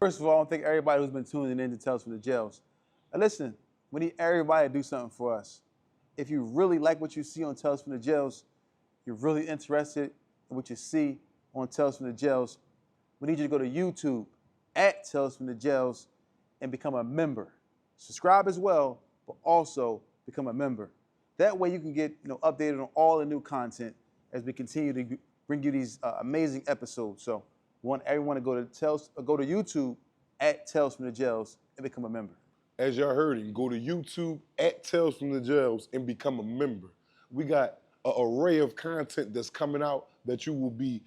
First of all, I want to thank everybody who's been tuning in to Tales from the Jails. And listen, we need everybody to do something for us. If you really like what you see on Tales from the Jails, you're really interested in what you see on Tales from the Jails, we need you to go to YouTube at Tales from the Jails and become a member. Subscribe as well, but also become a member. That way you can get updated on all the new content as we continue to bring you these amazing episodes. So we want everyone to go to YouTube at Tales from the Jails and become a member. As y'all heard him, go to YouTube at Tales from the Jails and become a member. We got an array of content that's coming out that you will be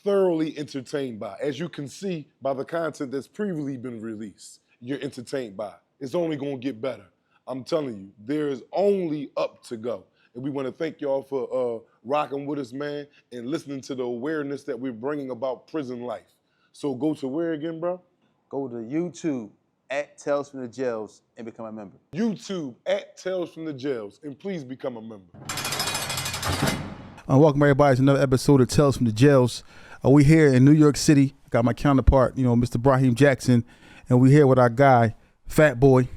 thoroughly entertained by. As you can see by the content that's previously been released, you're entertained by. It's only gonna get better. I'm telling you, there is only up to go. And we want to thank y'all for rocking with us, man, and listening to the awareness that we're bringing about prison life. So go to where again, bro? Go to YouTube at Tales from the Jails and become a member. YouTube at Tales from the Jails, and please become a member. Welcome everybody to another episode of Tales from the Jails. We here in New York City. Got my counterpart, Mr. Brahim Jackson, and we here with our guy, Fat Boy.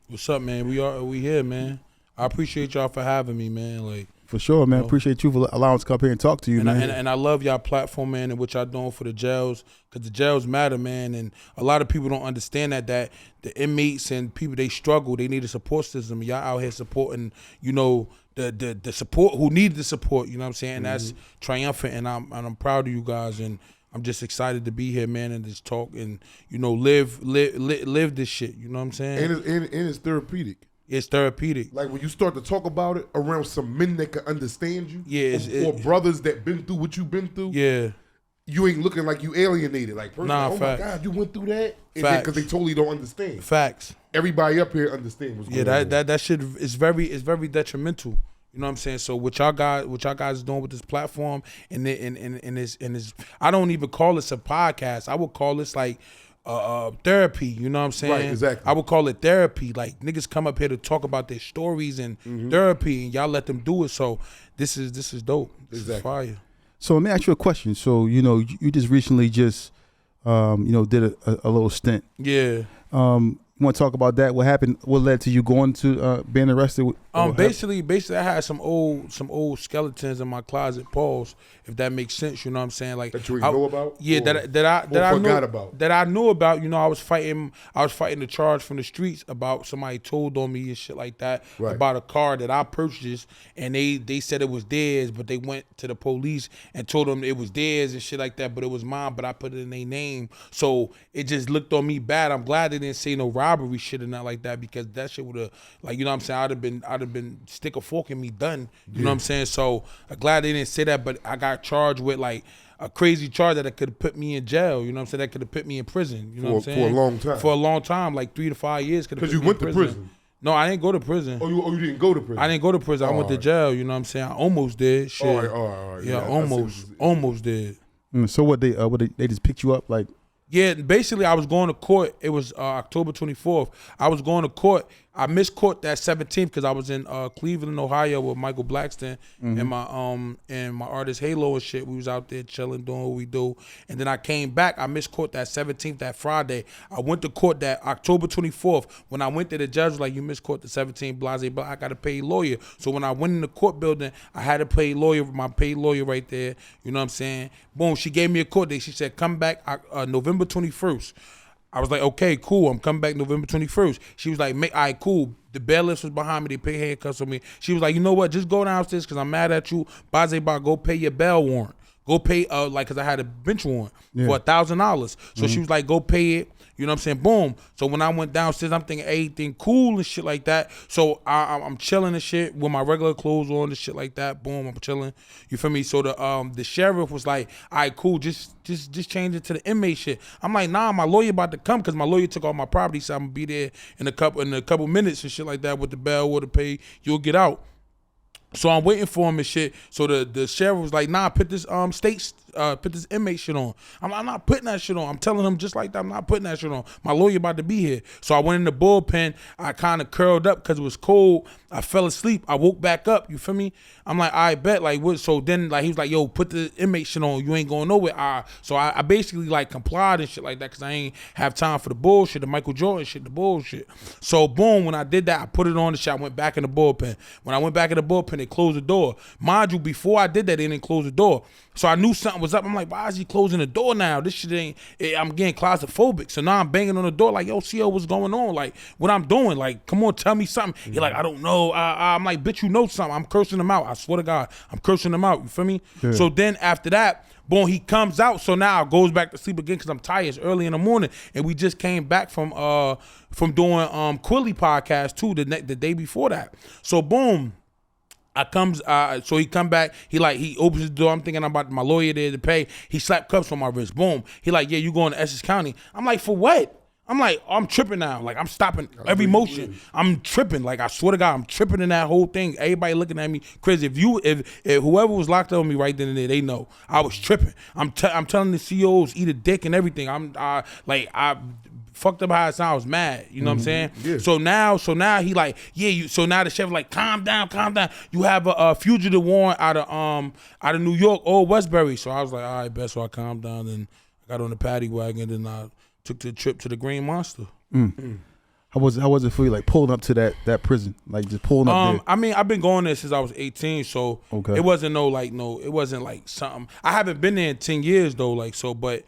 What's up, man? We here, man. I appreciate y'all for having me, man. For sure, man. Appreciate you for allowing us to come up here and talk to you, man. And I love y'all platform, man, and what y'all doing for the jails, because the jails matter, man. And a lot of people don't understand that the inmates and people, they struggle. They need a support system. Y'all out here supporting, the support who need the support. You know what I'm saying? Mm-hmm. That's triumphant, and I'm proud of you guys. And I'm just excited to be here, man, and just talk and live this shit. You know what I'm saying? And it's therapeutic. It's therapeutic. Like when you start to talk about it around some men that can understand you, yeah, or brothers that been through what you've been through, yeah, you ain't looking like you alienated. Like, nah, oh facts. my God, you went through that, Facts. Because they totally don't understand. Facts. Everybody up here understands what's going on. That shit is very detrimental. You know what I'm saying? So what y'all guys doing with this platform and this, I don't even call this a podcast. I would call this like therapy. You know what I'm saying? Right, exactly. I would call it therapy. Like niggas come up here to talk about their stories and therapy, and y'all let them do it. So this is dope. This is fire. So let me ask you a question. So you just recently did a little stint. Yeah. You want to talk about that? What happened? What led to you going to being arrested? Basically, I had some old skeletons in my closet. Pause, if that makes sense. You know what I'm saying? Like that you know about? Yeah, that I knew about. I was fighting the charge from the streets about somebody told on me and shit like that, right, about a car that I purchased, and they said it was theirs, but they went to the police and told them it was theirs and shit like that, but it was mine, but I put it in their name, so it just looked on me bad. I'm glad they didn't say no robbery shit or not like that, because that shit would have, like, you know what I'm saying, I'd have been stick a fork in me done. You know what I'm saying? So I'm glad they didn't say that, but I got charged with like a crazy charge that could have put me in jail. You know what I'm saying? That could have put me in prison. You know what I'm saying? For a long time. For a long time, like 3 to 5 years. Because you went to prison. No, I didn't go to prison. Oh, you didn't go to prison? I didn't go to prison. I went to jail. You know what I'm saying? I almost did. Shit. All right. Yeah, almost did. So what they just picked you up like? Yeah, basically I was going to court. It was October 24th. I was going to court. I missed court that 17th because I was in Cleveland, Ohio with Michael Blackston and my artist Halo and shit. We was out there chilling, doing what we do. And then I came back. I missed court that 17th, that Friday. I went to court that October 24th. When I went there, the judge was like, you missed court the 17th, blase, but I got to pay a lawyer. So when I went in the court building, I had to pay my paid lawyer right there. You know what I'm saying? Boom, she gave me a court date. She said, come back November 21st. I was like, okay, cool. I'm coming back November 21st. She was like, all right, cool. The bailiffs was behind me. They pay handcuffs on me. She was like, you know what? Just go downstairs because I'm mad at you. Bazeba, go pay your bail warrant. Go pay, because I had a bench warrant for $1,000. So she was like, go pay it. You know what I'm saying? Boom. So when I went downstairs, I'm thinking everything cool and shit like that. So I'm chilling and shit with my regular clothes on and shit like that. Boom, I'm chilling. You feel me? So the sheriff was like, all right, cool. Just change it to the inmate shit. I'm like, nah, my lawyer about to come because my lawyer took all my property, so I'm gonna be there in a couple minutes and shit like that with the bail or the pay. You'll get out. So I'm waiting for him and shit. So the sheriff was like, nah, put this inmate shit on. I'm not putting that shit on. I'm telling him just like that, I'm not putting that shit on. My lawyer about to be here. So I went in the bullpen. I kind of curled up because it was cold. I fell asleep. I woke back up. You feel me? I'm like, I bet. Like, what? So then, like, he was like, yo, put the inmate shit on. You ain't going nowhere. So I basically, like, complied and shit like that because I ain't have time for the bullshit, the Michael Jordan shit, the bullshit. So, boom, when I did that, I put it on the shit. I went back in the bullpen. When I went back in the bullpen, they closed the door. Mind you, before I did that, they didn't close the door. So I knew something was up. I'm like, why is he closing the door now? This shit ain't, I'm getting claustrophobic. So now I'm banging on the door like, yo, CO, what's going on? Like, what I'm doing? Like, come on, tell me something. He like, I don't know. I'm like, bitch, you know something. I'm cursing him out. I swear to God, I'm cursing him out. You feel me? Yeah. So then after that, boom, he comes out. So now I goes back to sleep again because I'm tired. It's early in the morning. And we just came back from doing Quilly podcast too, the day before that. So boom. So he come back, he opens the door. I'm thinking about my lawyer there to pay. He slapped cuffs on my wrist. Boom. He like, yeah, you going to Essex County. I'm like, for what? I'm like, I'm tripping now. Like, I'm stopping every motion. I'm tripping. Like, I swear to God, I'm tripping in that whole thing. Everybody looking at me crazy. If whoever was locked up on me right then and there, they know I was tripping. I'm telling the CEOs, eat a dick and everything. I fucked up how it sounds. I was mad. You know what I'm saying? Yeah. So now he like, yeah, so now the chef like, calm down. You have a fugitive warrant out of New York, Old Westbury. So I was like, all right, bet. So I calmed down and I got on the paddy wagon and I took the trip to the Green Monster. How was it for you, like pulling up to that prison, like just pulling up there? I mean, I've been going there since I was 18, so it wasn't it wasn't like something. I haven't been there in 10 years though, like so, but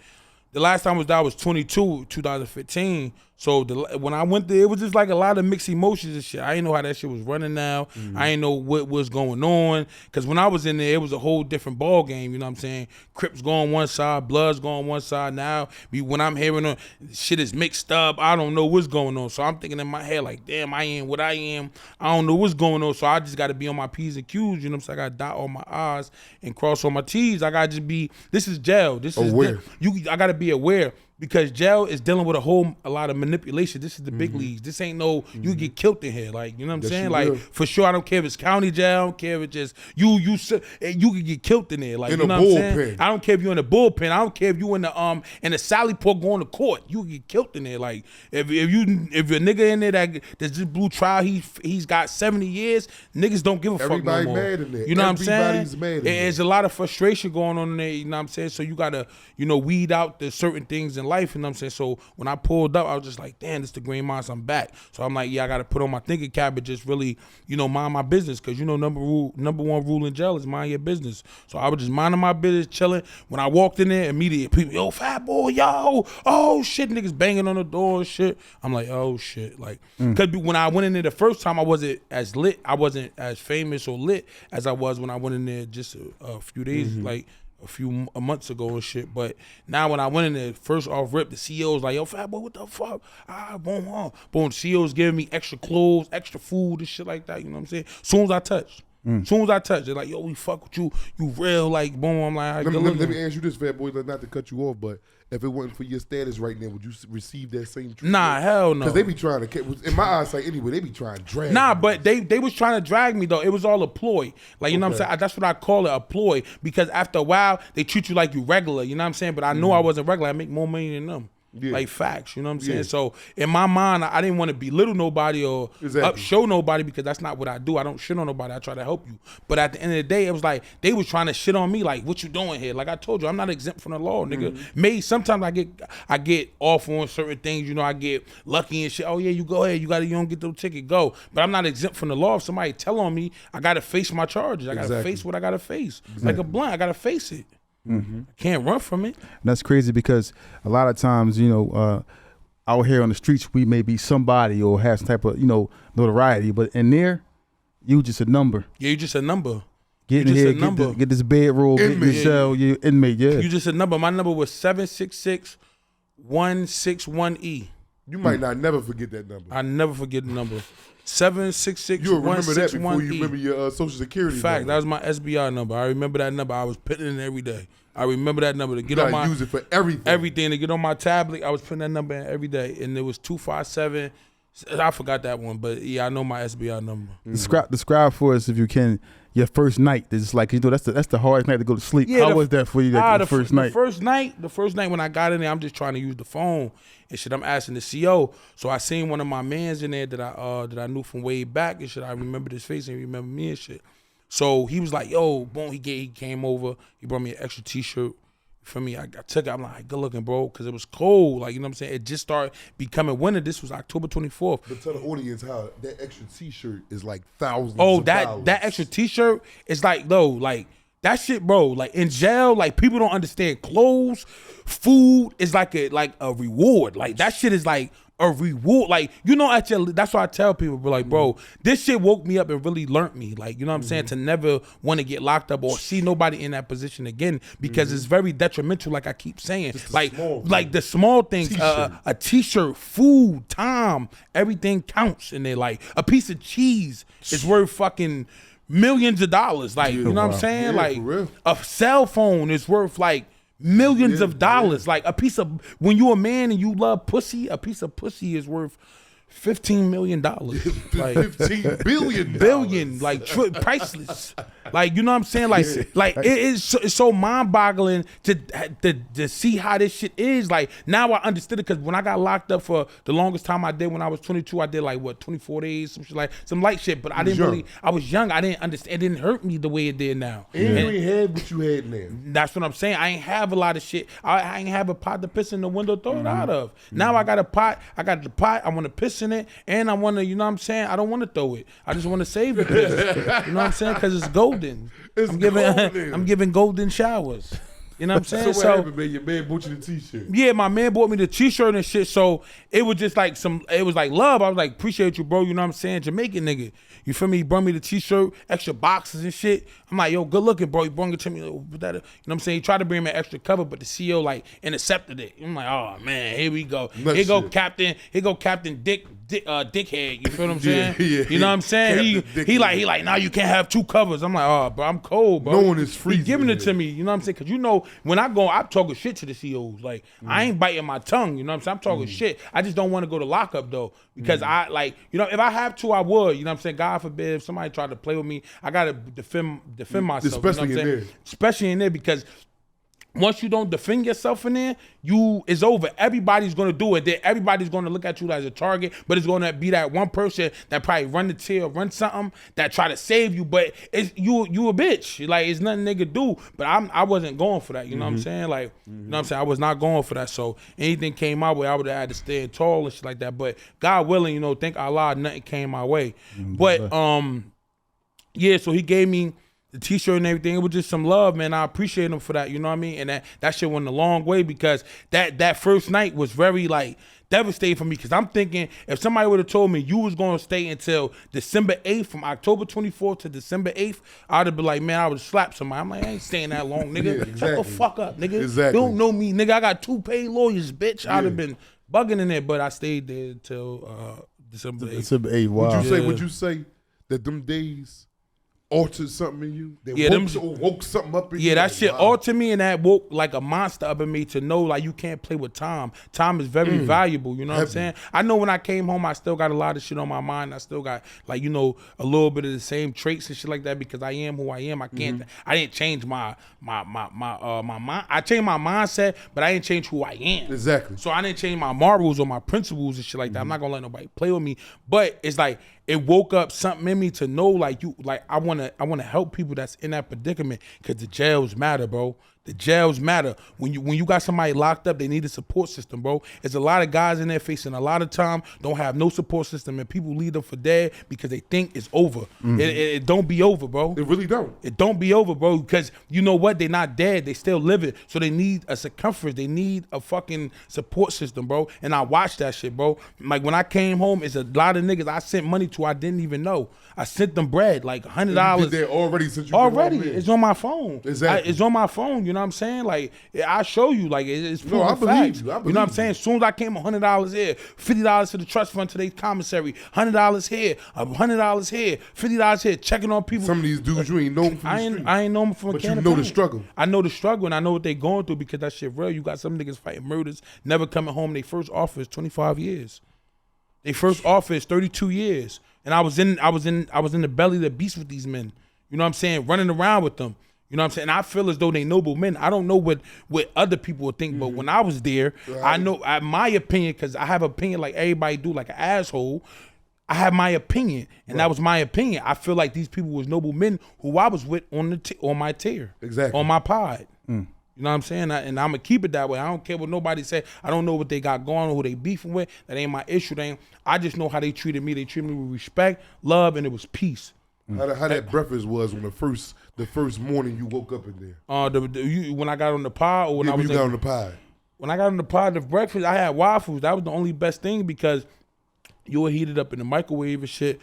the last time I was 22, 2015. So when I went there, it was just like a lot of mixed emotions and shit. I didn't know how that shit was running now. I didn't know what was going on. Because when I was in there, it was a whole different ball game, you know what I'm saying? Crips go on one side, Bloods go on one side. Now, when I'm hearing shit is mixed up, I don't know what's going on. So I'm thinking in my head like, damn, I am what I am. I don't know what's going on. So I just got to be on my P's and Q's, you know what I'm saying? I got to dot all my I's and cross all my T's. I got to just be, this is jail. This is aware. I got to be aware. Because jail is dealing with a lot of manipulation. This is the big leagues. This ain't you get killed in here. Like, you know what I'm saying? Like, for sure, I don't care if it's county jail. I don't care if it's just you can get killed in there. Like, you know what I'm saying? I don't care if you're in the bullpen. I don't care if you in the Sally Port going to court. You can get killed in there. Like, if you're a nigga in there that's just blue trial, he's got 70 years. Niggas don't give a fuck no more. Mad in there. You know what I'm saying? Everybody's mad in there. There's a lot of frustration going on in there. You know what I'm saying? So you gotta weed out the certain things in life, you know what I'm saying? So when I pulled up, I was just like, damn, this the Green Monster, I'm back. So I'm like, yeah, I got to put on my thinking cap and just really, mind my business. Because, number one rule in jail is mind your business. So I was just minding my business, chilling. When I walked in there, immediately, people, yo, Fat Boy, yo, oh, shit, niggas banging on the door and shit. I'm like, oh, shit. Like, because when I went in there the first time, I wasn't as lit. I wasn't as famous or lit as I was when I went in there just a few days, like, a few months ago and shit. But now when I went in there, first off rip, the CEO was like, yo, Fat Boy, what the fuck? Boom. The CEO's giving me extra clothes, extra food and shit like that, you know what I'm saying? Soon as I touched, they're like, yo, we fuck with you. You real, like, boom. I'm like, all right, let me ask you this, Fat Boy, not to cut you off, but if it wasn't for your status right now, would you receive that same treatment? Nah, hell no. Because they be trying to, in my eyesight anyway, they be trying to drag Nah, me. but they was trying to drag me, though. It was all a ploy. Like, you know what I'm saying? That's what I call it, a ploy. Because after a while, they treat you like you regular, you know what I'm saying? But I know I wasn't regular. I make more money than them. Yeah. Like facts, you know what I'm saying? Yeah. So in my mind, I didn't want to belittle nobody or show nobody because that's not what I do. I don't shit on nobody. I try to help you. But at the end of the day, it was like they was trying to shit on me. Like, what you doing here? Like I told you, I'm not exempt from the law, nigga. Maybe sometimes I get off on certain things. I get lucky and shit. Oh yeah, you go ahead. You don't get the ticket. Go. But I'm not exempt from the law. If somebody tell on me, I gotta face my charges. I gotta face what I gotta face. Like a blunt, I gotta face it. I can't run from it. And that's crazy because a lot of times, out here on the streets, we may be somebody or have some type of, notoriety, but in there, you just a number. Yeah, you just a number. Get in here, get this bedroll, get this cell, you inmate, yeah. You just a number. My number was 766-161E. You might not never forget that number. I never forget the number. 766-161E. You'll remember that before you remember your Social Security Fact, number. That was my SBI number. I remember that number. I was putting it in every day. I remember that number to get on my. Use it for everything. Everything to get on my tablet. I was putting that number in every day, and it was 257 I forgot that one, but yeah, I know my SBI number. Describe for us, if you can, your first night. It's like, that's the hardest night to go to sleep. Yeah, How was that for you? The first night. The first night when I got in there, I'm just trying to use the phone and shit. I'm asking the CO. So I seen one of my mans in there that I knew from way back and shit. I remembered his face and he remembered me and shit. So he was like, yo, boom, he came over. He brought me an extra T-shirt. For me, I took it. I'm like, good looking, bro, because it was cold. Like, you know what I'm saying? It just started becoming winter. This was October 24th. But tell the audience how that extra T-shirt is like thousands. Oh, of that dollars. extra T-shirt is like, though, like that shit, bro. Like in jail, like people don't understand. Clothes, food is like a reward. Like that shit is like a reward. Like, you know, that's why I tell people, like, bro, this shit woke me up and really learned me. Like, you know what I'm saying? To never want to get locked up or see nobody in that position again, because it's very detrimental, like I keep saying. Like the small things, a T-shirt, food, time, everything counts in there. Like a piece of cheese is worth fucking millions of dollars. Like, you know what I'm saying? Yeah, like for real. a cell phone is worth like millions of dollars. Like a piece of, when you a man and you love pussy, a piece of pussy is worth $15 million. Like 15 billion. billion, like priceless. Like, you know what I'm saying? Like it's so mind-boggling to see how this shit is. Like now I understood it, because when I got locked up for the longest time I did when I was 22, I did like what, 24 days, some shit, like some light shit. But I didn't really. I was young. I didn't understand. It didn't hurt me the way it did now. And you ain't had what you had now. That's what I'm saying. I ain't have a lot of shit. I ain't have a pot to piss in the window, throw it out of. Now I got a pot. I got the pot. I want to piss in it, and I want to, you know what I'm saying? I don't want to throw it. I just want to save the piss. You know what I'm saying? Because it's golden. I'm giving golden showers. You know what I'm saying? So what happened, man? Your man bought you the T-shirt. Yeah, my man bought me the T-shirt and shit. So it was just like it was like love. I was like, appreciate you, bro. You know what I'm saying? Jamaican nigga. You feel me? He brought me the T-shirt, extra boxes and shit. I'm like, yo, good looking, bro. He brought it to me. You know what I'm saying? He tried to bring me an extra cover, but the CEO like intercepted it. I'm like, oh man, here we go. Here go Captain Dickhead. You feel what I'm saying? Yeah. You know what I'm saying? He like, now you can't have two covers. I'm like, oh, bro, I'm cold, bro. No one is free. He giving it to me. You know what I'm saying? Because you know, when I go, I'm talking shit to the CEOs. Like, I ain't biting my tongue. You know what I'm saying? I'm talking shit. I just don't want to go to lockup though, because I like, you know, if I have to, I would. You know what I'm saying? God forbid if somebody tried to play with me, I gotta defend myself. Especially you know what I'm in saying? there. Especially in there, because once you don't defend yourself in there, it's over. Everybody's gonna do it. Everybody's gonna look at you as a target, but it's gonna be that one person that probably run the tail, run something that try to save you. But it's you a bitch. Like, it's nothing they could do. But I wasn't going for that. You know what I'm saying? Like, you know what I'm saying? I was not going for that. So anything came my way, I would have had to stand tall and shit like that. But God willing, you know, thank Allah, nothing came my way. But yeah. So he gave me the T-shirt and everything. It was just some love, man. I appreciate him for that, you know what I mean? And that shit went a long way, because that first night was very like devastating for me, because I'm thinking if somebody would have told me you was going to stay until December 8th, from October 24th to December 8th, I'd have been like, man, I would have slapped somebody. I'm like, I ain't staying that long, nigga. Yeah, exactly. Shut the fuck up, nigga. Exactly. You don't know me, nigga. I got 2 paid lawyers, bitch. I'd have been bugging in there, but I stayed there until December 8th. December 8th, wow. Would you say that them days altered something in you? That woke something up in you? Yeah, that like, shit altered me, and that woke like a monster up in me to know, like, you can't play with time. Time is very valuable, you know what I'm saying? I know when I came home, I still got a lot of shit on my mind. I still got, like, you know, a little bit of the same traits and shit like that, because I am who I am. I can't, I didn't change my mind. I changed my mindset, but I didn't change who I am. Exactly. So I didn't change my morals or my principles and shit like that. I'm not gonna let nobody play with me. But it's like, it woke up something in me to know, like, I wanna help people that's in that predicament, because the jails matter, bro. The jails matter. When you got somebody locked up, they need a support system, bro. There's a lot of guys in there facing a lot of time, don't have no support system, and people leave them for dead because they think it's over. It don't be over, bro. It really don't. It don't be over, bro, because you know what? They're not dead. They still living. So they need a circumference. They need a fucking support system, bro. And I watched that shit, bro. Like, when I came home, it's a lot of niggas I sent money to I didn't even know. I sent them bread, like $100. You did that already since you already. It's on my phone. Exactly. It's on my phone. You know what I'm saying? Like, I show you. Like, it's proven I believe facts. you. You know what I'm saying? As soon as I came, $100 here, $50 to the trust fund, to the commissary, $100 here, $100 here, $50 here, checking on people. Some of these dudes you ain't known from the street. I ain't know them from a But can you of know the paint. struggle. I know the struggle, and I know what they going through, because that shit real. You got some niggas fighting murders, never coming home. They first offer is 25 years. They first office 32 years, and I was in the belly of the beast with these men. You know what I'm saying? Running around with them. You know what I'm saying? I feel as though they noble men. I don't know what other people would think, but when I was there, I know my opinion, because I have an opinion like everybody do, like an asshole. I have my opinion, and that was my opinion. I feel like these people was noble men who I was with on my tier, Exactly, on my pod. You know what I'm saying? And I'm gonna keep it that way. I don't care what nobody say. I don't know what they got going on, who they beefing with. That ain't my issue. I just know how they treated me. They treated me with respect, love, and it was peace. How that breakfast was when the first morning you woke up in there? When I got on the pod, or when I was got on the pod. When I got on the pod, the breakfast, I had waffles. That was the only best thing, because you would heat it up in the microwave and shit.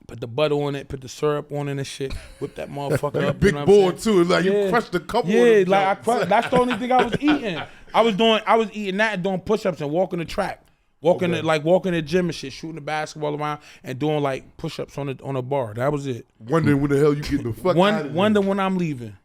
Put the butter on it, put the syrup on it and shit. Whip that motherfucker up. Big you know bowl too. Like you crushed a couple. Yeah, like I crushed. That's the only thing I was eating. I was eating that and doing push-ups and walking the track. Walking the gym and shit, shooting the basketball around and doing like push-ups on a bar. That was it. Wondering when the hell you get the fuck out of here. Wonder when I'm leaving.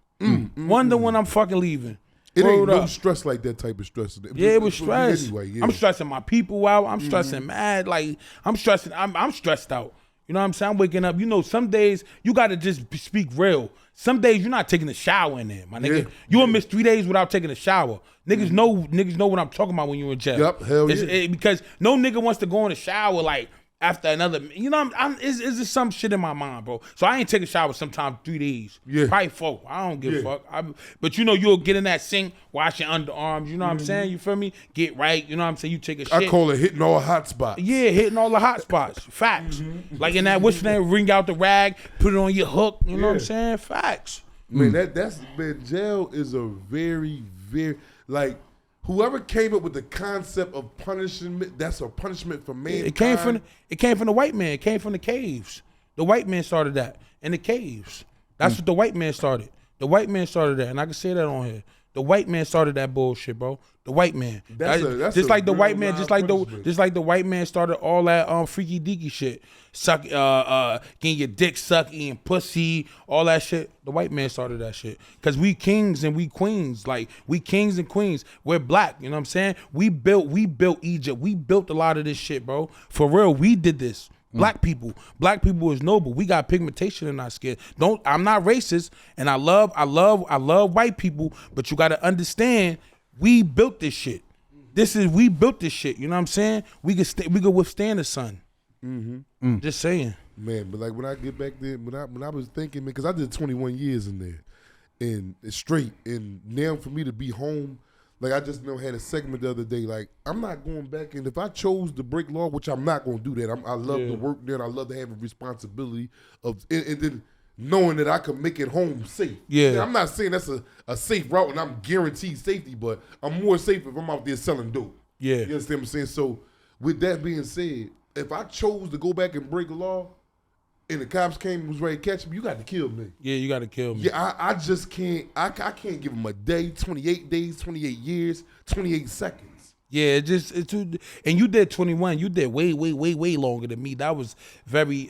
Wonder when I'm fucking leaving. It ain't no stress like that type of stress. Yeah, it was stress. Anyway, yeah. I'm stressing my people out. I'm stressing mad. Like I'm stressing. I'm stressed out. You know what I'm saying? I'm waking up. You know, some days you gotta just speak real. Some days you're not taking a shower in there, my nigga. Yeah. You'll miss 3 days without taking a shower. Niggas know what I'm talking about when you're in jail. Yep, hell yeah. Because no nigga wants to go in the shower like after another. You know, it's just some shit in my mind, bro. So I ain't take a shower sometimes 3 days. Yeah. Probably 4. I don't give a fuck. But you know, you'll get in that sink, wash your underarms. You know what I'm saying? You feel me? Get right. You know what I'm saying? You take a shit. I call it hitting all hot spots. Yeah, hitting all the hot spots. Facts. Like in that what's your name? Wring out the rag, put it on your hook. You know what I'm saying? Facts. Man, jail is a very, very, like, whoever came up with the concept of punishment, that's a punishment for mankind. It came from the white man. It came from the caves. The white man started that in the caves. That's what the white man started. The white man started that, and I can say that on here. The white man started that bullshit, bro. The white man. That's just a like the real white man, live just like the white man started all that freaky deaky shit. Getting your dick sucked, eating pussy, all that shit. The white man started that shit. Cause we kings and we queens. Like we kings and queens. We're black. You know what I'm saying? We built Egypt. We built a lot of this shit, bro. For real, we did this. Black people is noble. We got pigmentation in our skin. I'm not racist, and I love white people, but you got to understand, we built this shit. We built this shit. You know what I'm saying? We could withstand the sun. Just saying, man. But like when I get back there, when I was thinking, man, because I did 21 years in there, and it's straight, and now for me to be home. Like I just had a segment the other day. Like I'm not going back, and if I chose to break law, which I'm not going to do that. I love to work there, and I love to have a responsibility of, and then knowing that I can make it home safe. Yeah. Now, I'm not saying that's a safe route, and I'm guaranteed safety, but I'm more safe if I'm out there selling dope. Yeah. You understand what I'm saying? So with that being said, if I chose to go back and break law, and the cops came and was ready to catch me, you got to kill me. Yeah, you got to kill me. Yeah, I just can't. I can't give them a day, 28 days, 28 years, 28 seconds. Yeah, it's too. And you did 21. You did way longer than me. That was very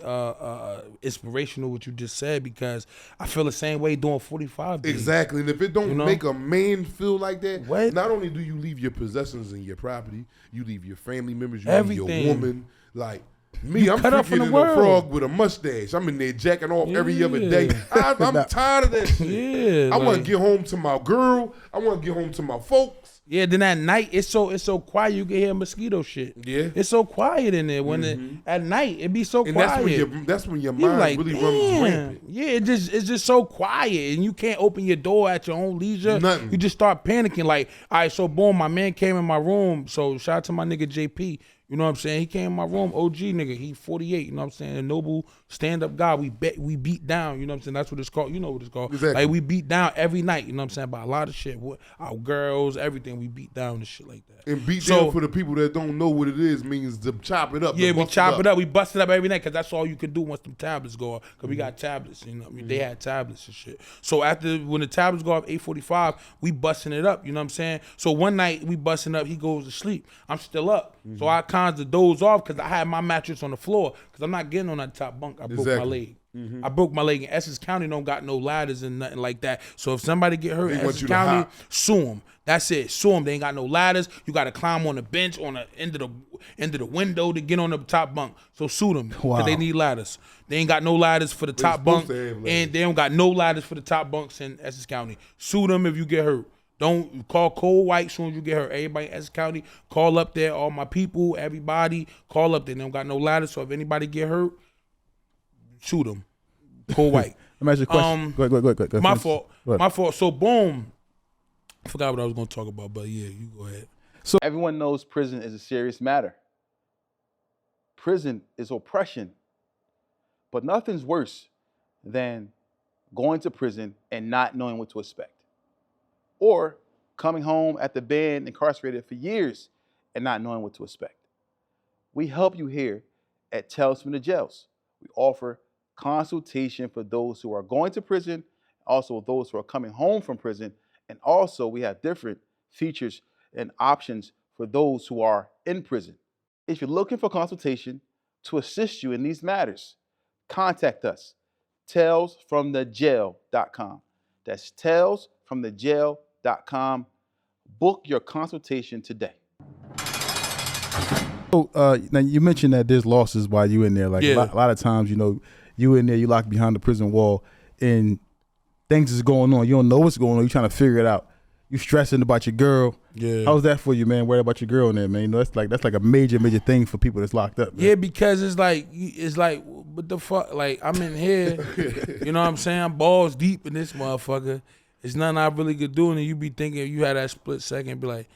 inspirational what you just said, because I feel the same way doing 45 days. Exactly, and if it don't make a man feel like that, what? Not only do you leave your possessions and your property, you leave your family members, you Everything. leave your woman, like. Me, I'm cut off from freaking the a world. frog with a mustache. I'm in there jacking off every other day. I'm tired of that shit. Yeah, I want to get home to my girl. I want to get home to my folks. Yeah, then at night it's so quiet you can hear mosquito shit. Yeah, it's so quiet in there when at night it be so and quiet. That's when your mind like, really runs rampant. Yeah, it's just so quiet, and you can't open your door at your own leisure. Nothing. You just start panicking. Like, all right, so boom, my man came in my room. So shout out to my nigga JP. You know what I'm saying? He came in my room, OG nigga. He 48, you know what I'm saying? A noble stand-up guy. We beat down, you know what I'm saying? That's what it's called. You know what it's called. Exactly. Like, we beat down every night, you know what I'm saying? By a lot of shit. Our girls, everything, we beat down and shit like that. And beat down, for the people that don't know what it is, means to chop it up. Yeah, we chop it up. We bust it up every night, because that's all you can do once them tablets go off. Because we got tablets, you know. They had tablets and shit. So when the tablets go off 8:45, we busting it up, you know what I'm saying? So one night we busting up, he goes to sleep. I'm still up. So I kinds of doze off because I had my mattress on the floor because I'm not getting on that top bunk. I broke my leg. I broke my leg. In Essex County don't got no ladders and nothing like that. So if somebody get hurt in Essex County, sue them. That's it. Sue them. They ain't got no ladders. You got to climb on the bench on the end of the window to get on the top bunk. So sue them because they need ladders. They ain't got no ladders for the top bunk, and they don't got no ladders for the top bunks in Essex County. Sue them if you get hurt. Don't call Cold White soon as you get hurt. Everybody in Essex County, call up there. All my people, everybody, call up there. They don't got no ladders, so if anybody get hurt, shoot them. Cold White. Let me ask you a question. Go ahead. My fault. My fault. So boom. I forgot what I was going to talk about, but yeah, you go ahead. So everyone knows prison is a serious matter. Prison is oppression. But nothing's worse than going to prison and not knowing what to expect. Or coming home after being incarcerated for years and not knowing what to expect. We help you here at Tales from the Jails. We offer consultation for those who are going to prison, also those who are coming home from prison, and also we have different features and options for those who are in prison. If you're looking for consultation to assist you in these matters, contact us, talesfromthejail.com. That's talesfromthejail.com. Book your consultation today. So now you mentioned that there's losses while you in there. Like a lot of times, you know, you in there, you locked behind the prison wall, and things is going on. You don't know what's going on. You're trying to figure it out. You stressing about your girl. Yeah. How's that for you, man? Worried about your girl in there, man. You know, that's like a major thing for people that's locked up. Man. Yeah, because it's like what the fuck? Like I'm in here, you know what I'm saying? I'm balls deep in this motherfucker. It's nothing I really could do, and you be thinking you had that split second, be like,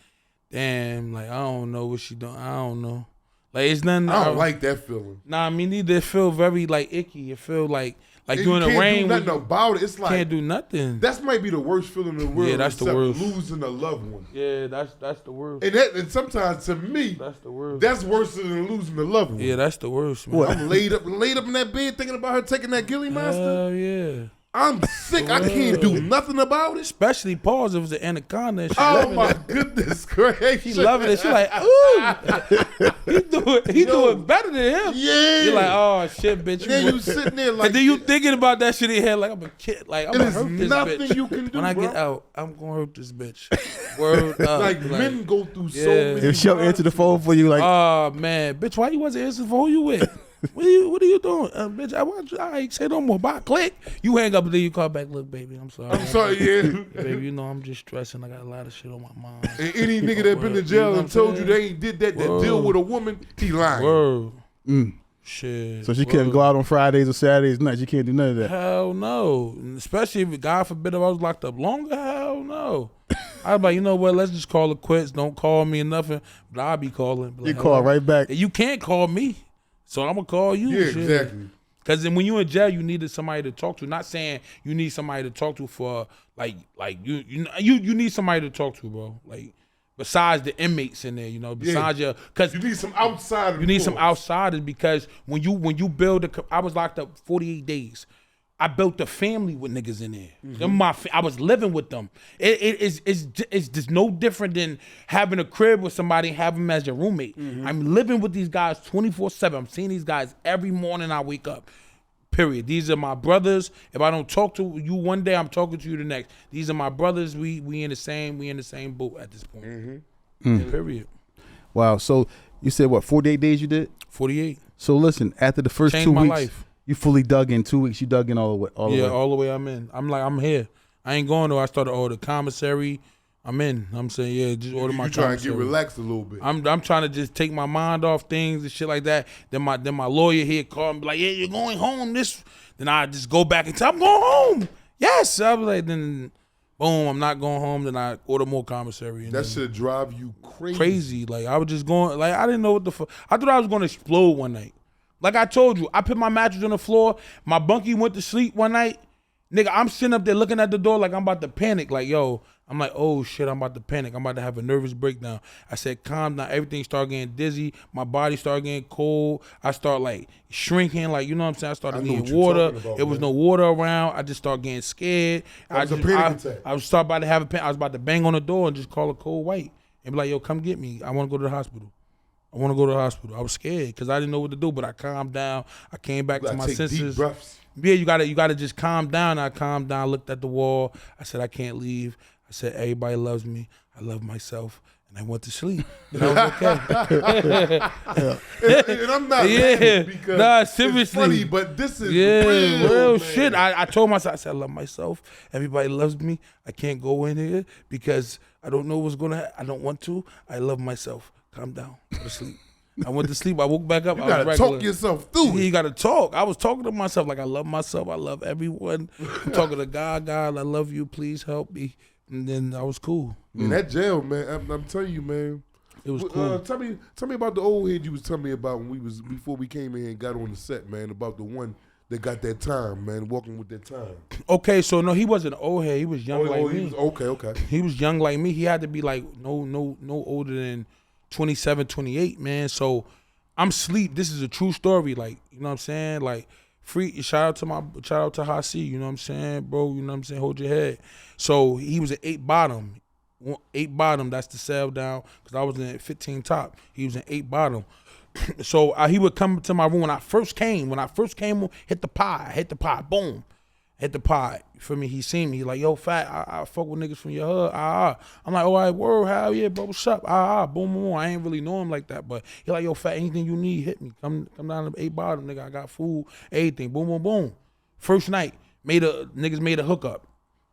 damn, like I don't know what she doing. I don't know. Like it's nothing. I don't like that feeling. Nah, me neither. It feel very like icky. It feel like you in the rain. You can't do nothing about it. It's like can't do nothing. That might be the worst feeling in the world. Yeah, that's the worst. Losing a loved one. Yeah, that's the worst. And sometimes to me, that's the worst. That's worse than losing a loved one. Yeah, that's the worst, man. I'm laid up in that bed thinking about her taking that Gilly monster. Hell yeah. I'm sick. I can't do nothing about it. Especially pause if it's an anaconda. And she oh my goodness gracious. She loving it. She like, ooh. he do it better than him. Yeah. You're like, oh shit, bitch. Then you sitting there like, and then you thinking about that shit in your head like I'm a kid. Like I'm gonna hurt this nothing bitch. You can do, when I get out, I'm gonna hurt this bitch. Word up. Like men go through so many. If she'll answer the phone for you, like, oh man, bitch, why you wasn't answering the phone? Who you with? What are you doing? Bitch, I ain't say no more. Bye, click. You hang up and then you call back. Look, baby, I'm sorry. Yeah. Baby, you know I'm just stressing. I got a lot of shit on my mind. And any nigga that been to jail and told you they ain't did that deal with a woman, he lying. Word. Shit. So she couldn't go out on Fridays or Saturdays nights. You can't do none of that. Hell no. Especially if, God forbid, if I was locked up longer. Hell no. I was like, you know what? Let's just call it quits. Don't call me or nothing. But I'll be calling. You call right back. You can't call me. So I'm gonna call you. Yeah, exactly. Because then when you in jail, you needed somebody to talk to. Not saying you need somebody to talk to for like you need somebody to talk to, bro. Like besides the inmates in there, you know. Besides your, because you need some outsiders. You need some outsiders because when you build I was locked up 48 days. I built a family with niggas in there. I was living with them. It's just no different than having a crib with somebody and having them as your roommate. I'm living with these guys 24/7. I'm seeing these guys every morning I wake up. Period. These are my brothers. If I don't talk to you one day, I'm talking to you the next. These are my brothers. We in the same boat at this point. Period. Wow. So you said what? 48 days you did? 48. So listen, after the first Changed 2 my weeks. life. You fully dug in 2 weeks. You dug in all the way. All the way I'm in. I'm like, I'm here. I ain't going though. I started the commissary. I'm in. I'm saying, yeah, just order my commissary. You trying to get relaxed a little bit. I'm trying to just take my mind off things and shit like that. Then my lawyer here called me like, yeah, you're going home. Then I just go back and tell I'm going home. Yes. I was like, then boom, I'm not going home. Then I order more commissary. And that should drive you crazy. Crazy. Like I was just going, like I didn't know what the fuck. I thought I was going to explode one night. Like I told you, I put my mattress on the floor. My bunkie went to sleep one night. Nigga, I'm sitting up there looking at the door like I'm about to panic. Like, yo, I'm like, oh shit, I'm about to panic. I'm about to have a nervous breakdown. I said, calm down. Everything started getting dizzy. My body started getting cold. I start like shrinking. Like, you know what I'm saying? I started getting water. There was no water around. I just started getting scared. I was about to have a panic. I was about to bang on the door and just call a Cold White and be like, yo, come get me. I want to go to the hospital. I want to go to the hospital. I was scared because I didn't know what to do, but I calmed down. I came back to my take senses. Deep breaths. Yeah, you gotta just calm down. I calmed down, looked at the wall. I said, I can't leave. I said, everybody loves me. I love myself. And I went to sleep. And I was okay. And I'm not laughing because seriously. it's funny, but this is real man. shit. I told myself, I said, I love myself. Everybody loves me. I can't go in here because I don't know what's going to happen. I don't want to. I love myself. Calm down. Go to sleep. I went to sleep. I woke back up. You I was gotta regular. talk yourself through Yeah, it. you gotta talk. I was talking to myself like I love myself. I love everyone. I'm talking to God. God, I love you. Please help me. And then I was cool. In that jail, man, I'm telling you, man. It was cool. Tell me about the old head you was telling me about before we came in and got on the set, man. About the one that got that time, man, walking with that time. Okay, so no, he wasn't old head. He was young like me. Okay. He was young like me. He had to be like no older than 27, 28, man. So I'm sleep. This is a true story. Like, you know what I'm saying? Like, shout out to Hasi, you know what I'm saying, bro? You know what I'm saying? Hold your head. So he was at 8 bottom. 8 bottom, that's the cell down, because I was in 15 top. He was in 8 bottom. So he would come to my room when I first came, hit the pie, boom. Hit the pie. For me, he seen me. He like, yo, Fat, I fuck with niggas from your hood. I'm like, all right, word, hell yeah, bro, what's up? Boom, boom, boom. I ain't really know him like that, but he like, yo, Fat, anything you need, hit me. Come down to 8 bottom, nigga. I got food, everything. Boom, boom, boom. First night, niggas made a hookup.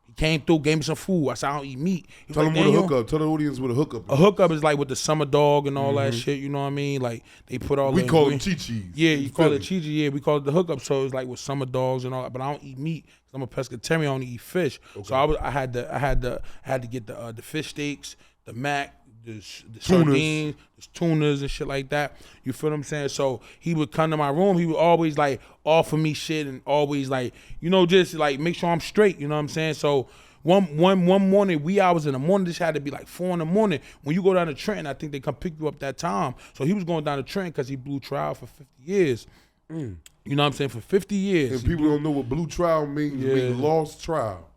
He came through, gave me some food. I said, I don't eat meat. Tell them what a hookup. Tell the audience what a hookup is. A hookup is like with the summer dog and all that shit, you know what I mean? Like, they put all We the call it chi-chis. Yeah, you call it chi-chi. Yeah, we call it the hookup. So it's like with summer dogs and all that. But I don't eat meat. I'm a pescatarian. I only eat fish. Okay. So I had to get the fish steaks, the mac, the sardines, the tunas and shit like that. You feel what I'm saying? So he would come to my room. He would always like offer me shit and always like, you know, just like make sure I'm straight. You know what I'm saying? So one morning, wee hours in the morning, this had to be like 4 in the morning. When you go down to Trenton, I think they come pick you up that time. So he was going down to Trenton because he blew trial for 50 years. You know what I'm saying? For 50 years. And people don't know what blue trial means. It means lost trial.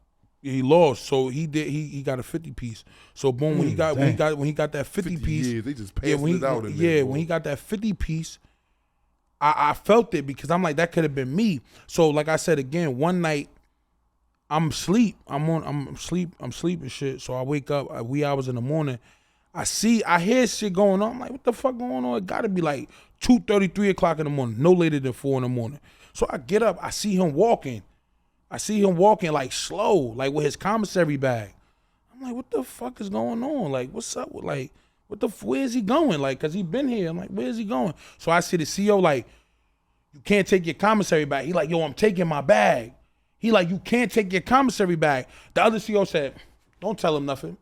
Yeah, he lost. So he got a 50 piece. So boom, when he got that 50 piece. Years, they just passed it out. When he got that 50 piece, I felt it because I'm like, that could have been me. So like I said again, one night I'm asleep. I'm sleeping shit. So I wake up at wee hours in the morning. I hear shit going on. I'm like, what the fuck going on? It gotta be like 2:30, 3 o'clock in the morning, no later than 4 in the morning. So I get up, I see him walking like slow, like with his commissary bag. I'm like, what the fuck is going on? Like, what's up with like, where is he going? Like, cause he been here. I'm like, where is he going? So I see the CEO like, you can't take your commissary bag. He like, yo, I'm taking my bag. He like, you can't take your commissary bag. The other CEO said, don't tell him nothing.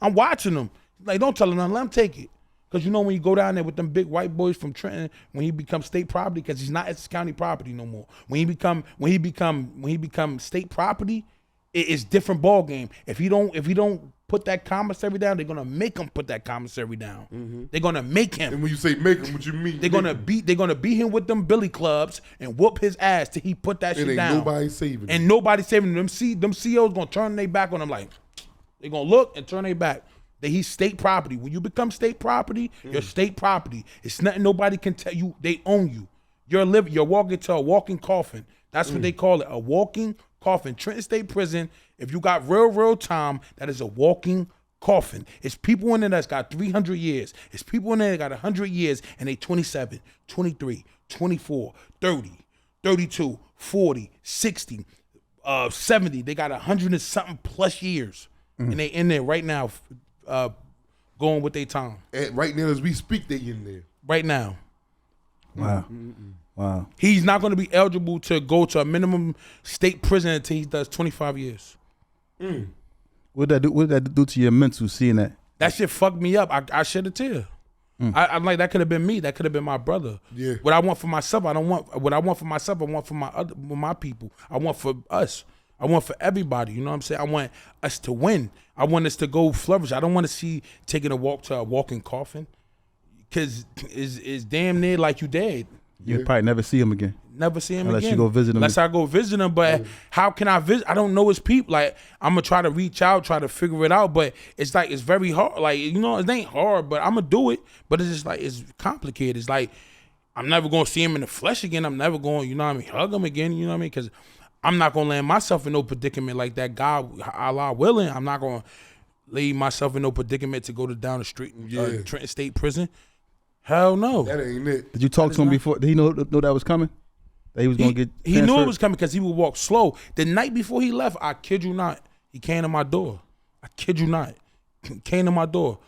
I'm watching him. Like, don't tell him nothing, let him take it. Because you know when you go down there with them big white boys from Trenton, when he becomes state property, because he's not Essex County property no more. When he become state property, it's different ball game. If he don't put that commissary down, they're gonna make him put that commissary down. They're gonna make him. And when you say make him, what you mean? They're gonna beat him with them billy clubs and whoop his ass till he put that shit down. Nobody saving him. And nobody saving him. Them CEOs gonna turn their back on him like, they're gonna look and turn their back. That he's state property. When you become state property, you're state property. It's nothing nobody can tell you. They own you. You're walking to a walking coffin. That's what they call it, a walking coffin. Trenton State Prison, if you got real time, that is a walking coffin. It's people in there that's got 300 years. It's people in there that got 100 years, and they 27, 23, 24, 30, 32, 40, 60, 70. They got 100 and something plus years. And they in there right now, going with their time. And right now, as we speak, they in there. Right now. Wow. Wow. He's not going to be eligible to go to a minimum state prison until he does 25 years. What did that do to your mental seeing that? That shit fucked me up. I shed a tear. I'm like, that could have been me. That could have been my brother. Yeah. What I want for myself, I don't want. What I want for myself, I want for my people. I want for us. I want for everybody. You know what I'm saying? I want us to win. I want us to go flourish. I don't want to see taking a walk to a walking coffin, because it's damn near like you dead. You probably never see him again. Never see him Unless again. you go visit him. Unless I go visit him. But how can I visit? I don't know his people. Like, I'm going to try to reach out, try to figure it out. But it's like, it's very hard. Like, you know, it ain't hard, but I'm going to do it. But it's just like, it's complicated. It's like, I'm never going to see him in the flesh again. I'm never going, you know what I mean, hug him again. You know what I mean? Because I'm not going to land myself in no predicament like that. God, Allah willing, I'm not going to leave myself in no predicament to go to down the street, Trenton State Prison. Hell no. That ain't it. Did you talk to him before? Did he know that was coming? That he was going to get He knew it was coming because he would walk slow. The night before he left, I kid you not, he came to my door. I kid you not. Came to my door.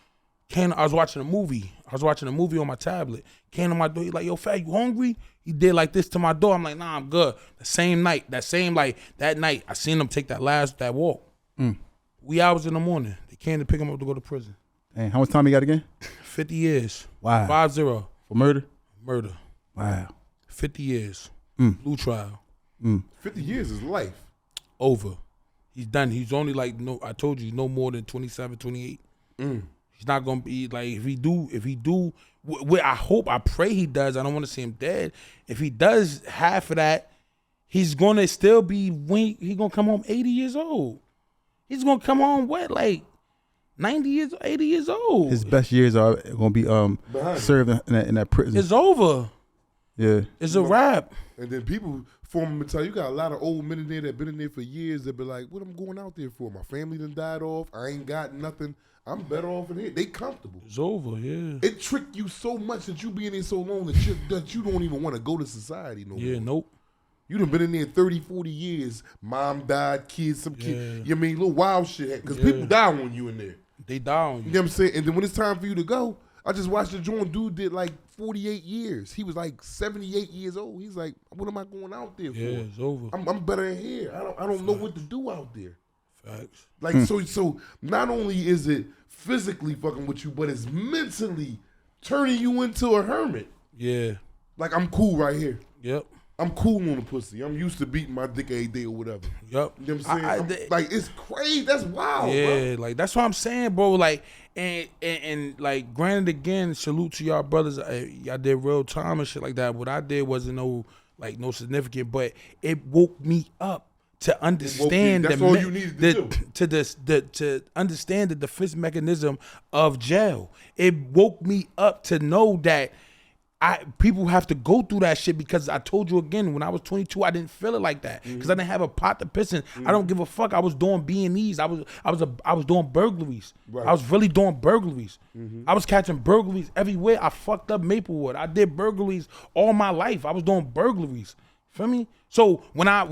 I was watching a movie. On my tablet. Came to my door. He like, yo, Fat, you hungry? He did like this to my door. I'm like, nah, I'm good. The same night, that night, I seen him take that walk. Wee hours in the morning. They came to pick him up to go to prison. Dang, how much time he got again? 50 years. Wow. 50. For murder? Murder. Wow. 50 years. Blue trial. 50 years is life. Over. He's done. He's only like, I told you, no more than 27, 28. He's not going to be like, if he do, I pray he does. I don't want to see him dead. If he does half of that, he's going to still be, he's going to come home 80 years old. He's going to come home, like 90 years, 80 years old. His best years are going to be served in that prison. It's over. Yeah. It's a wrap. And then people form a mentality. You got a lot of old men in there that been in there for years that be like, what I'm going out there for? My family done died off. I ain't got nothing. I'm better off in here. They comfortable. It's over, yeah. It tricked you so much that you be in there so long that you don't even want to go to society no more. Yeah, nope. You done been in there 30, 40 years. Mom died, kids, some kids. You mean little wild shit. Because people die when you in there. They die on you. You know what I'm saying? And then when it's time for you to go, I just watched the joint dude did like 48 years. He was like 78 years old. He's like, what am I going out there for? Yeah, it's over. I'm better in here. I don't know what to do out there. Facts. Like so not only is it physically fucking with you, but it's mentally turning you into a hermit. Yeah. Like, I'm cool right here. Yep. I'm cool on the pussy. I'm used to beating my dick every day or whatever. Yep. You know what I'm saying? Like, it's crazy. That's wild, yeah, bro. like that's what I'm saying, bro. Like, and like, granted, again, salute to y'all brothers. Y'all did real time and shit like that. What I did wasn't no significant, but it woke me up to understand That's all you needed to do. To understand the defense mechanism of jail. It woke me up to know that people have to go through that shit, because I told you again, when I was 22, I didn't feel it like that because I didn't have a pot to piss in. I don't give a fuck. I was doing B&Es. I was doing burglaries. Right. I was really doing burglaries. I was catching burglaries everywhere. I fucked up Maplewood. I did burglaries all my life. I was doing burglaries. Feel me? So when I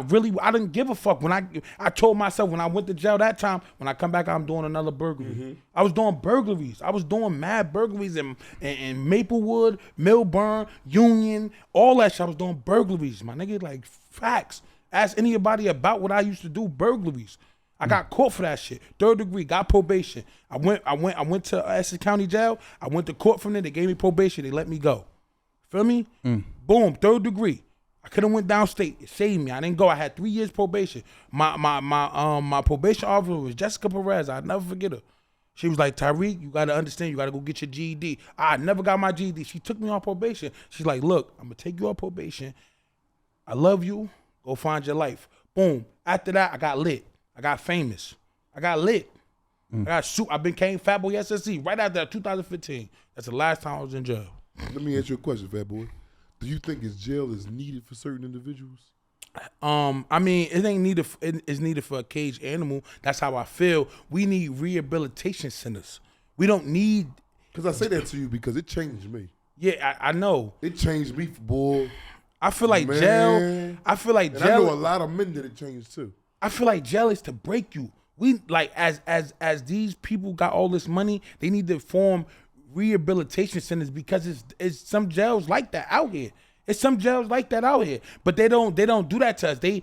really, I didn't give a fuck. When I told myself when I went to jail that time, when I come back, I'm doing another burglary. I was doing burglaries. I was doing mad burglaries in Maplewood, Millburn, Union, all that shit. I was doing burglaries, my nigga. Like, facts. Ask anybody about what I used to do. Burglaries. I got caught for that shit. 3rd degree, got probation. I went to Essex County Jail. I went to court from there. They gave me probation. They let me go. Feel me? Boom, 3rd degree. I could have went downstate. It saved me. I didn't go. I had 3 years probation. My probation officer was Jessica Perez. I'll never forget her. She was like, Tyreek, you gotta understand, you gotta go get your GED. I never got my GED. She took me on probation. She's like, look, I'm gonna take you on probation. I love you. Go find your life. Boom. After that, I got lit. I got famous. I got lit. I became Fat Boy SSE right after that, 2015. That's the last time I was in jail. Let me ask you a question, Fat Boy. Do you think jail is needed for certain individuals? I mean, it ain't needed. It's needed for a caged animal. That's how I feel. We need rehabilitation centers. We don't need. Because I say that to you because it changed me. Yeah, I know. It changed me, boy. I feel like jail. I feel like jail. And I know a lot of men that it changed too. I feel like jail is to break you. We like as these people got all this money, they need to form rehabilitation centers, because it's some jails like that out here. It's some jails like that out here, but they don't do that to us. They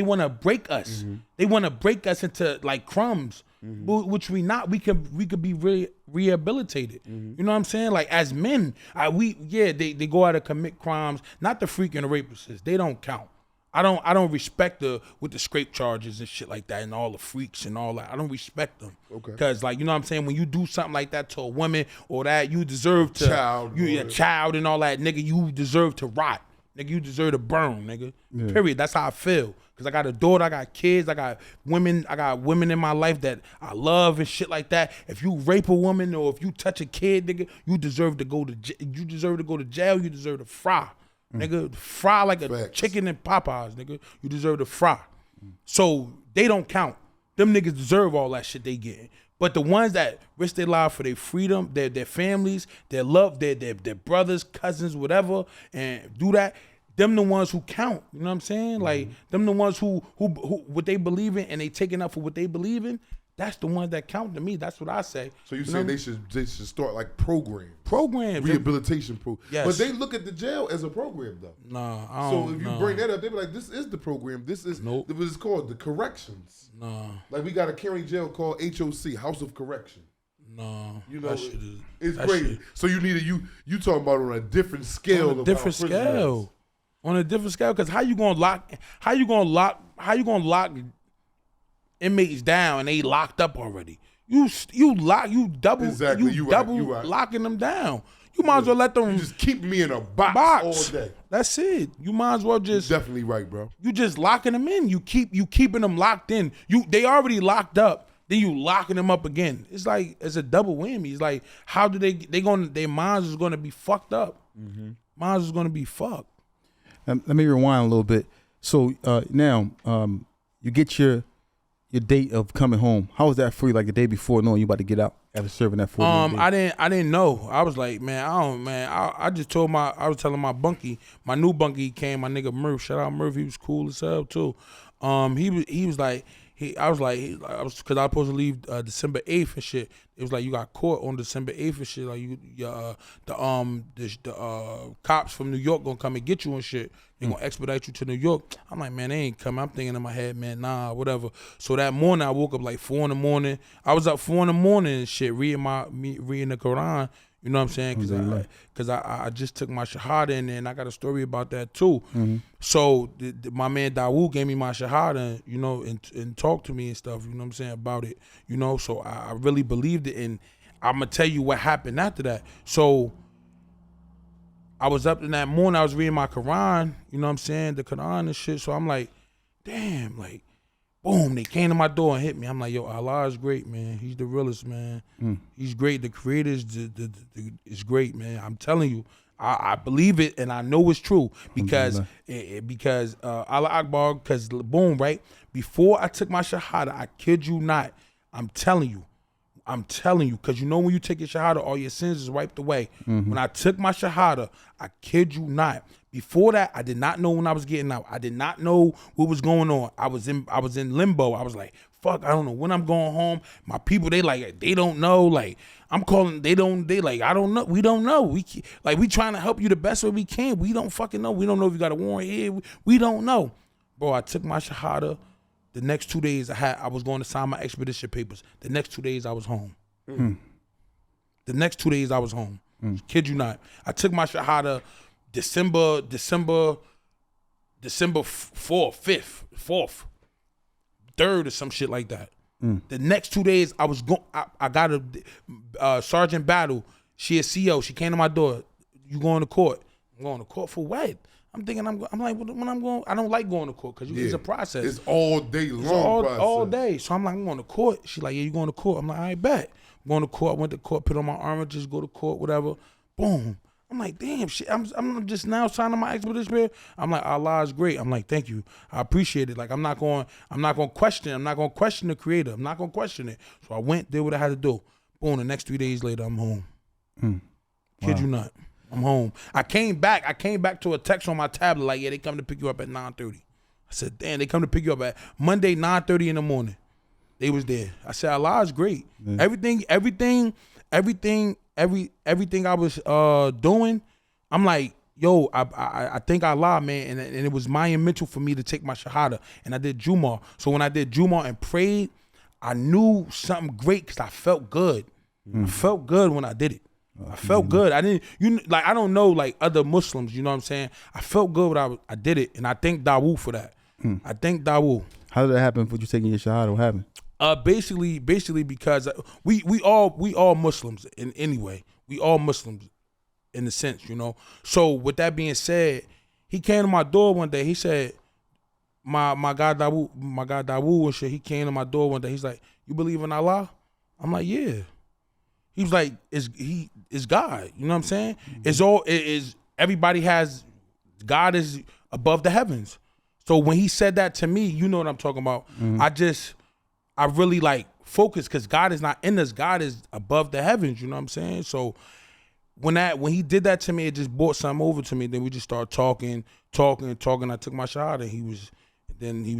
want to break us. They want to break us into like crumbs, which we not. We could be really rehabilitated. You know what I'm saying? Like, as men, they go out and commit crimes. Not the freak and the rapists. They don't count. I don't respect with the scrape charges and shit like that and all the freaks and all that. I don't respect them. Okay. Cause like, you know what I'm saying? When you do something like that to a woman or that, you deserve to you a child and all that, nigga, you deserve to rot. Nigga, you deserve to burn, nigga. Yeah. Period. That's how I feel. Cause I got a daughter, I got kids, I got women in my life that I love and shit like that. If you rape a woman or if you touch a kid, nigga, you deserve to go to jail. You deserve to fry. Nigga, fry like a chicken in Popeyes, nigga. You deserve to fry. So they don't count. Them niggas deserve all that shit they getting. But the ones that risk their life for their freedom, their families, their love, their brothers, cousins, whatever, and do that, them the ones who count. You know what I'm saying? Like, them the ones who what they believe in and they taking up for what they believe in. That's the ones that count to me. That's what I say. So you saying they should start like programs, rehabilitation programs. Yes. But they look at the jail as a program though. Nah, so if you bring that up, they be like, "This is the program. This is what it's called, the corrections." Nah. Like we got a county jail called HOC, House of Correction. No, you know, that shit it's crazy. Shit. So you need you talking about on a different scale. On a different scale. Because how you gonna lock inmates down and they locked up already? You double locking them down. You might as well let them. You just keep me in a box all day. That's it. You might as well just. You're definitely right, bro. You just locking them in. You keeping them locked in. They already locked up. Then you locking them up again. It's like it's a double whammy. It's like how do their minds is gonna be fucked up. Minds is gonna be fucked. Let me rewind a little bit. So now you get your date of coming home. How was that for you? Like the day before, knowing you about to get out after serving that 4 days? I didn't know. I was like, man, I just told I was telling my bunkie, my new bunkie came, my nigga Murph. Shout out Murph. He was cool as hell too. He was like. I was because I was supposed to leave December 8th and shit. It was like you got caught on December 8th and shit. Like the cops from New York gonna come and get you and shit. They gonna expedite you to New York. I'm like, man, they ain't coming. I'm thinking in my head, man, nah, whatever. So that morning I woke up like 4 a.m. I was up 4 a.m. and shit, reading the Quran. You know what I'm saying? Because I just took my shahada and I got a story about that too. So my man Dawood gave me my shahada, you know, and talked to me and stuff, you know what I'm saying, about it. You know, so I really believed it. And I'm going to tell you what happened after that. So I was up in that morning, I was reading my Quran, you know what I'm saying, the Quran and shit. So I'm like, damn, like, boom, they came to my door and hit me. I'm like, yo, Allah is great, man. He's the realest, man. He's great. The creator is great, man. I'm telling you, I believe it and I know it's true because Allah Akbar, because boom, right? Before I took my shahada, I kid you not, I'm telling you, because you know when you take your shahada, all your sins is wiped away. When I took my shahada, I kid you not, before that, I did not know when I was getting out. I did not know what was going on. I was in limbo. I was like, fuck, I don't know when I'm going home. My people, they don't know. Like, I'm calling, they like, I don't know. We don't know. We trying to help you the best way we can. We don't fucking know. We don't know if you got a warrant here. We don't know. Bro, I took my shahada. The next 2 days I was going to sign my expedition papers. The next 2 days I was home. The next 2 days I was home. Kid you not. I took my shahada December 4th, 5th, 3rd or some shit like that. The next 2 days I was going. I got a Sergeant Battle. She a CO. She came to my door. You going to court? I'm going to court for what? I'm thinking I'm like when I'm going. I don't like going to court because it's a process. It's all day long. All day. So I'm like, I'm going to court. She like, yeah, you going to court? I'm like, I bet. I'm going to court. I went to court, put on my armor, just go to court, whatever. Boom. I'm like, damn, shit. I'm just now signing my expedition period. I'm like, Allah is great. I'm like, thank you. I appreciate it. Like, I'm not going to question the creator. I'm not going to question it. So I went, did what I had to do. Boom, the next 3 days later, I'm home. Kid you not. I'm home. I came back to a text on my tablet like, yeah, they come to pick you up at 9:30. I said, damn, they come to pick you up at Monday, 9:30 in the morning. They was there. I said, Allah is great. Everything I was doing, I'm like, yo, I thank Allah, man, and it was monumental for me to take my shahada, and I did Jumu'ah. So when I did Jumu'ah and prayed, I knew something great because I felt good. I felt good when I did it. I felt good. I didn't, I don't know like other Muslims, you know what I'm saying? I felt good when I did it, and I thank Dawood for that. I thank Dawood. How did that happen for you taking your shahada? What happened? Basically because we all Muslims in any way. We all Muslims in a sense, you know. So with that being said, he came to my door one day. He said, my guy Dawood and shit, he came to my door one day. He's like, "You believe in Allah?" I'm like, "Yeah." He was like, "Is God?" You know what I'm saying? It's all it is. Everybody has God is above the heavens. So when he said that to me, you know what I'm talking about. I really like focused because God is not in us. God is above the heavens. You know what I'm saying? So when he did that to me, it just brought something over to me. Then we just started talking. I took my shot, and he was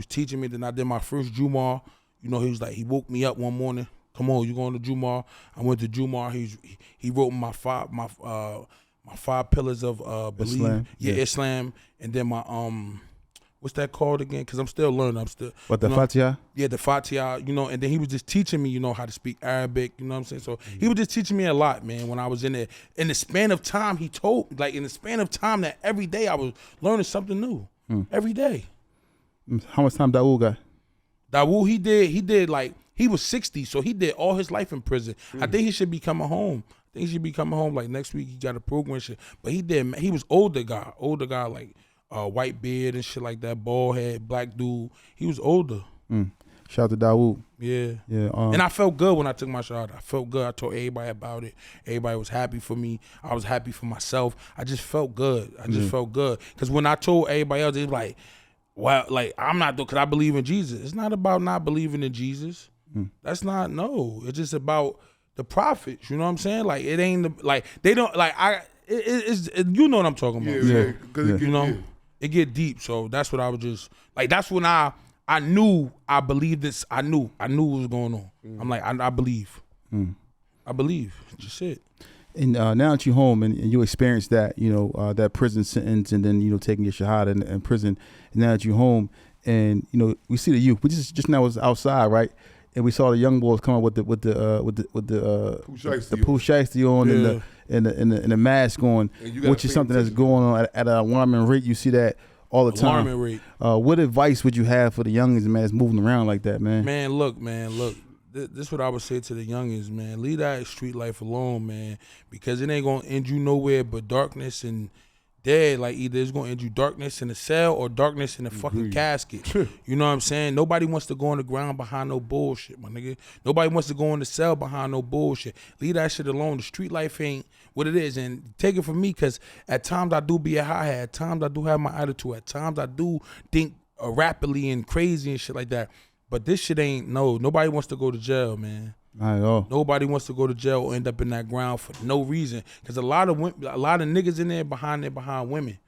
teaching me. Then I did my first Jumu'ah. You know, he woke me up one morning. "Come on, you going to Jumu'ah?" I went to Jumu'ah. He wrote my five pillars of belief. Islam. Islam, and then my what's that called again? Because I'm still learning. What, the Fatiha? Yeah, the Fatiha, you know, and then he was just teaching me, you know, how to speak Arabic, you know what I'm saying? So he was just teaching me a lot, man, when I was in there. In the span of time, that every day I was learning something new. Every day. How much time Dawood got? Dawood, he was 60, so he did all his life in prison. I think he should be coming home. Like next week. He got a program and shit. But he was older guy, like white beard and shit like that, bald head, black dude. He was older. Shout out to Dawood. Yeah. Yeah. And I felt good when I took my shot. I felt good. I told everybody about it. Everybody was happy for me. I was happy for myself. I just felt good. Felt good. Because when I told everybody else, they was like, well, like, I'm not, because I believe in Jesus. It's not about not believing in Jesus. That's not, no. It's just about the prophets. You know what I'm saying? Like, it ain't, like, they don't, like, it's you know what I'm talking about. Yeah. You know? It get deep, so that's what I was just like. That's when I knew I believed this. I knew what was going on. I'm like, I believe. I believe. Just it. And now that you're home and you experienced that, you know, that prison sentence, and then, you know, taking your shahada in prison, and now that you're home, and, you know, we see the youth. We just now was outside, right? And we saw the young boys come out with the Pooh Shiesty on, and the mask on, which is something that's going on at an alarming rate. You see that all the time. Alarming rate. What advice would you have for the youngins, man, that's moving around like that, man? Man, look. This is what I would say to the youngins, man. Leave that street life alone, man, because it ain't gonna end you nowhere but darkness and dead. Like, either it's gonna end you darkness in the cell or darkness in the fucking casket. You know what I'm saying? Nobody wants to go on the ground behind no bullshit, my nigga. Nobody wants to go in the cell behind no bullshit. Leave that shit alone. The street life ain't what it is. And take it from me, because at times I do be a high hat. At times I do have my attitude. At times I do think rapidly and crazy and shit like that. But this shit ain't, nobody wants to go to jail, man. Not at all. Nobody wants to go to jail or end up in that ground for no reason. Because a lot of niggas in there behind women.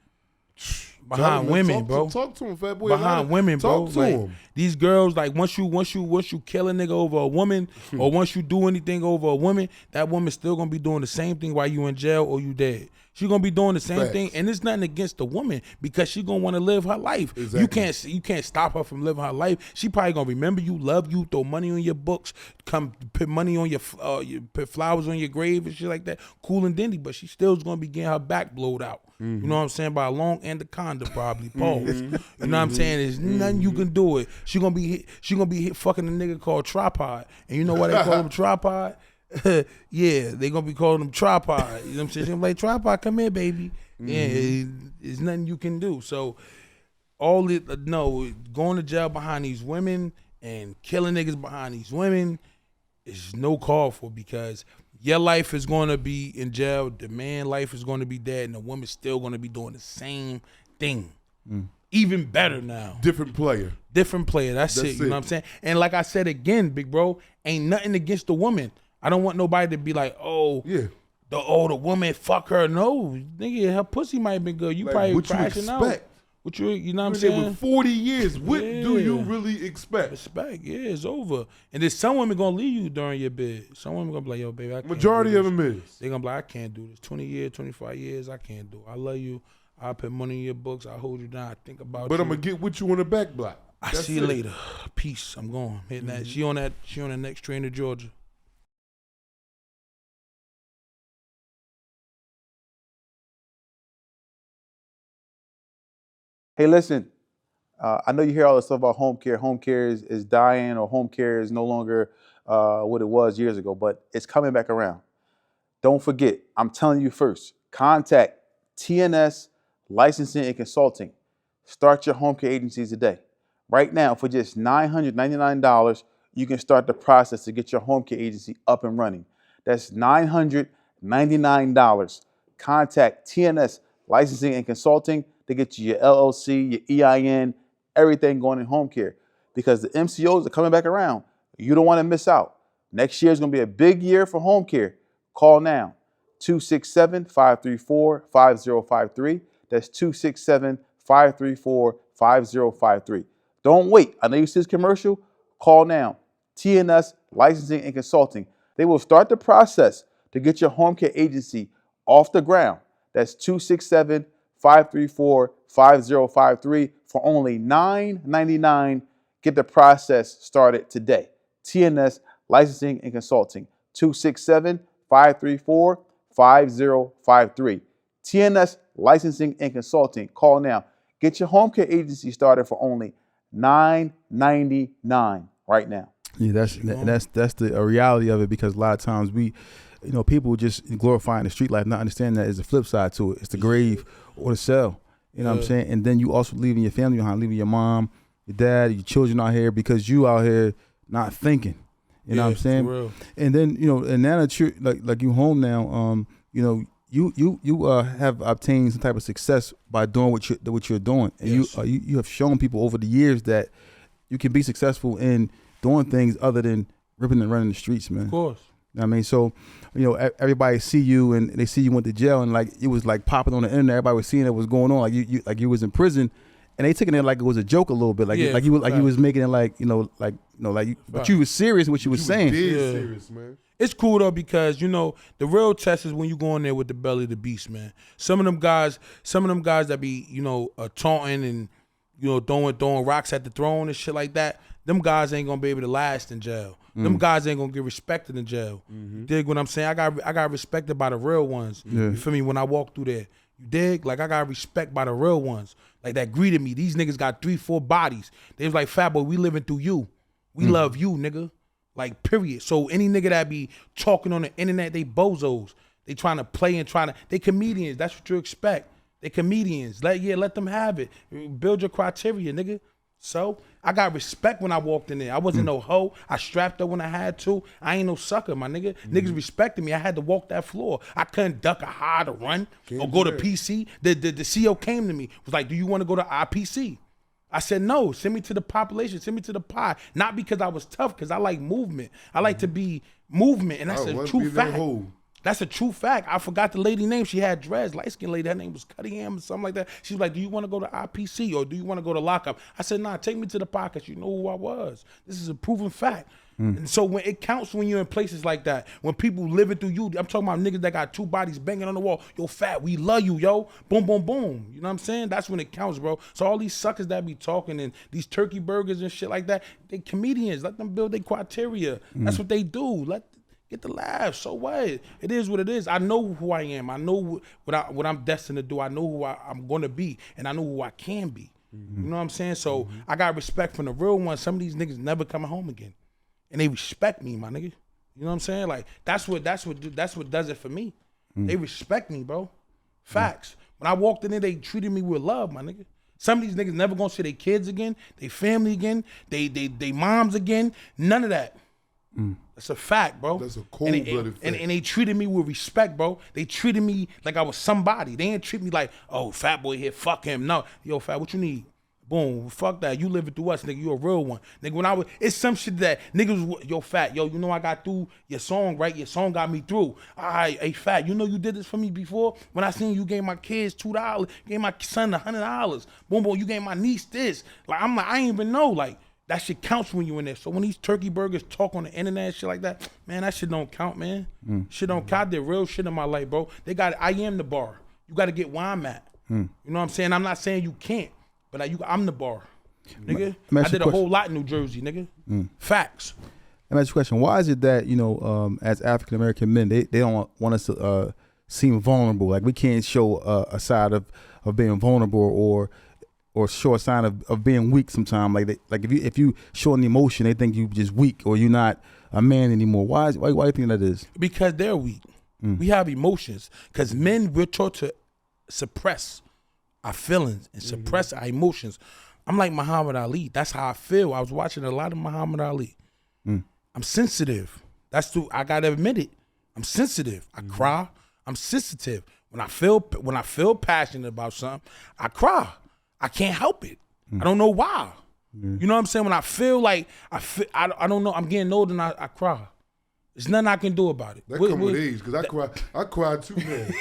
Behind women, bro. Talk to him, Fat Boy. Behind women, bro. Talk to him. These girls, like, once you kill a nigga over a woman, or once you do anything over a woman, that woman's still gonna be doing the same thing while you in jail or you dead. She gonna be doing the same thing, and it's nothing against the woman, because she gonna want to live her life. Exactly. You can't stop her from living her life. She probably gonna remember you, love you, throw money on your books, come put money on your put flowers on your grave and shit like that. Cool and dandy, but she still's gonna be getting her back blowed out. You know what I'm saying? By a long anaconda, probably. Pause. You know what I'm saying? There's nothing you can do it. She gonna be fucking a nigga called Tripod, and you know why they call him Tripod? Yeah, they gonna be calling him Tripod. You know what I'm saying? She gonna be like, Tripod, come here, baby. Yeah, there's nothing you can do. So going to jail behind these women and killing niggas behind these women is no call for, because your life is gonna be in jail, the man's life is gonna be dead, and the woman's still gonna be doing the same thing. Even better now. Different player. That's it. You know what I'm saying? And like I said again, big bro, ain't nothing against the woman. I don't want nobody to be like, the woman, fuck her. No, nigga, her pussy might have been good. You, like, probably crashing out. You know what I'm saying? With 40 years, what do you really expect? Respect, it's over. And then some women gonna leave you during your bid. Some women gonna be like, yo, baby, I can't Majority of them is. They gonna be like, I can't do this. 20 years, 25 years, I can't do it. I love you. I put money in your books. I hold you down. I think about you. But I'm gonna get with you on the back block. I see you later. Peace. I'm going. Hitting that. She on the next train to Georgia. Hey, listen, I know you hear all this stuff about home care. Home care is dying, or home care is no longer what it was years ago, but it's coming back around. Don't forget, I'm telling you first, contact TNS Licensing and Consulting. Start your home care agencies today. Right now, for just $999, you can start the process to get your home care agency up and running. That's $999. Contact TNS Licensing and Consulting to get you your LLC, your EIN, everything going in home care. Because the MCOs are coming back around. You don't want to miss out. Next year is going to be a big year for home care. Call now, 267-534-5053. That's 267-534-5053. Don't wait. I know you see this commercial. Call now. TNS Licensing and Consulting. They will start the process to get your home care agency off the ground. That's 267-534-5053 for only $999. Get the process started today. TNS Licensing and Consulting. 267-534-5053. TNS Licensing and Consulting. Call now. Get your home care agency started for only $999 right now. Yeah, that's the reality of it, because a lot of times people just glorifying the street life, not understanding that there's a flip side to it. It's the grave or the cell. You know what I'm saying? And then you also leaving your family behind, leaving your mom, your dad, your children out here because you out here not thinking. You know what I'm saying? For real. And then and now that you're like you home now, you have obtained some type of success by doing what you're doing, and Yes. you have shown people over the years that you can be successful in doing things other than ripping and running the streets, man. Of course. You know what I mean, so everybody see you and they see you went to jail, and like it was like popping on the internet. Everybody was seeing what was going on, like you was in prison, and they taking it like it was a joke a little bit, like you was making it but you was serious in what you was saying. Dead serious, man. It's cool though, because the real test is when you go in there with the belly of the beast, man. Some of them guys that be taunting and throwing rocks at the throne and shit like that. Them guys ain't gonna be able to last in jail. Them guys ain't gonna get respected in jail. You dig what I'm saying? I got respected by the real ones. You feel me? When I walk through there, you dig? Like I got respect by the real ones. Like that greeted me. These niggas got 3-4 bodies. They was like, Fat Boy, we living through you. We love you, nigga. Like, period. So any nigga that be talking on the internet, they bozos. They trying to play and they comedians. That's what you expect. They comedians. Let them have it. Build your criteria, nigga. So I got respect when I walked in there. I wasn't no hoe. I strapped up when I had to. I ain't no sucker, my nigga. Niggas respected me. I had to walk that floor. I couldn't duck or hide or run or go to PC. The CO came to me, was like, do you want to go to IPC? I said, no, send me to the population, send me to the pie. Not because I was tough, because I like movement. I like to be movement, and that's a true fact. That's a true fact. I forgot the lady name. She had dreads, light-skinned lady. Her name was Cunningham or something like that. She was like, do you want to go to IPC or do you want to go to lockup? I said, nah, take me to the podcast. You know who I was. This is a proven fact. And so when it counts when you're in places like that, when people living through you, I'm talking about niggas that got 2 bodies banging on the wall. Yo, Fat, we love you, yo. Boom, boom, boom. You know what I'm saying? That's when it counts, bro. So all these suckers that be talking and these turkey burgers and shit like that, they comedians. Let them build their criteria. That's what they do. Get the laugh. So what? It is what it is. I know who I am. I know what I'm destined to do. I know who I'm going to be, and I know who I can be. You know what I'm saying? So I got respect from the real ones. Some of these niggas never coming home again. And they respect me, my nigga. You know what I'm saying? Like that's what does it for me. They respect me, bro. Facts. When I walked in there, they treated me with love, my nigga. Some of these niggas never gonna see their kids again, their family again, they moms again. None of that. That's a fact, bro. That's a cold-blooded fact. And they treated me with respect, bro. They treated me like I was somebody. They didn't treat me like, oh, Fat Boy here, fuck him. No, yo, Fat, what you need? Boom, fuck that. You living through us, nigga. You a real one. Nigga, when it's some shit that niggas, yo, Fat, yo, you know I got through your song, right? Your song got me through. All right, hey, Fat, you know you did this for me before? When I seen you gave my kids $2, gave my son $100. Boom, boom, you gave my niece this. Like, I'm like, I ain't even know. Like, that shit counts when you in there. So when these turkey burgers talk on the internet and shit like that, man, that shit don't count, man. Shit don't count. I did real shit in my life, bro. They got it. I am the bar. You got to get where I'm at. You know what I'm saying? I'm not saying you can't, but I'm the bar. Nigga, I did a whole lot in New Jersey, nigga. Facts. Let me ask you a question. Why is it that, as African American men, they don't want us to seem vulnerable? Like we can't show a side of being vulnerable or or show a sign of being weak sometimes. Like if you show an emotion, they think you just weak or you're not a man anymore. Why do you think that is? Because they're weak. We have emotions. Because men, we're taught to suppress our feelings and suppress our emotions. I'm like Muhammad Ali. That's how I feel. I was watching a lot of Muhammad Ali. I'm sensitive. I gotta admit it. I'm sensitive. I cry. I'm sensitive. When I feel passionate about something, I cry. I can't help it. I don't know why. You know what I'm saying? When I feel like I don't know. I'm getting older and I cry. There's nothing I can do about it. That come with age, because I cry too, man.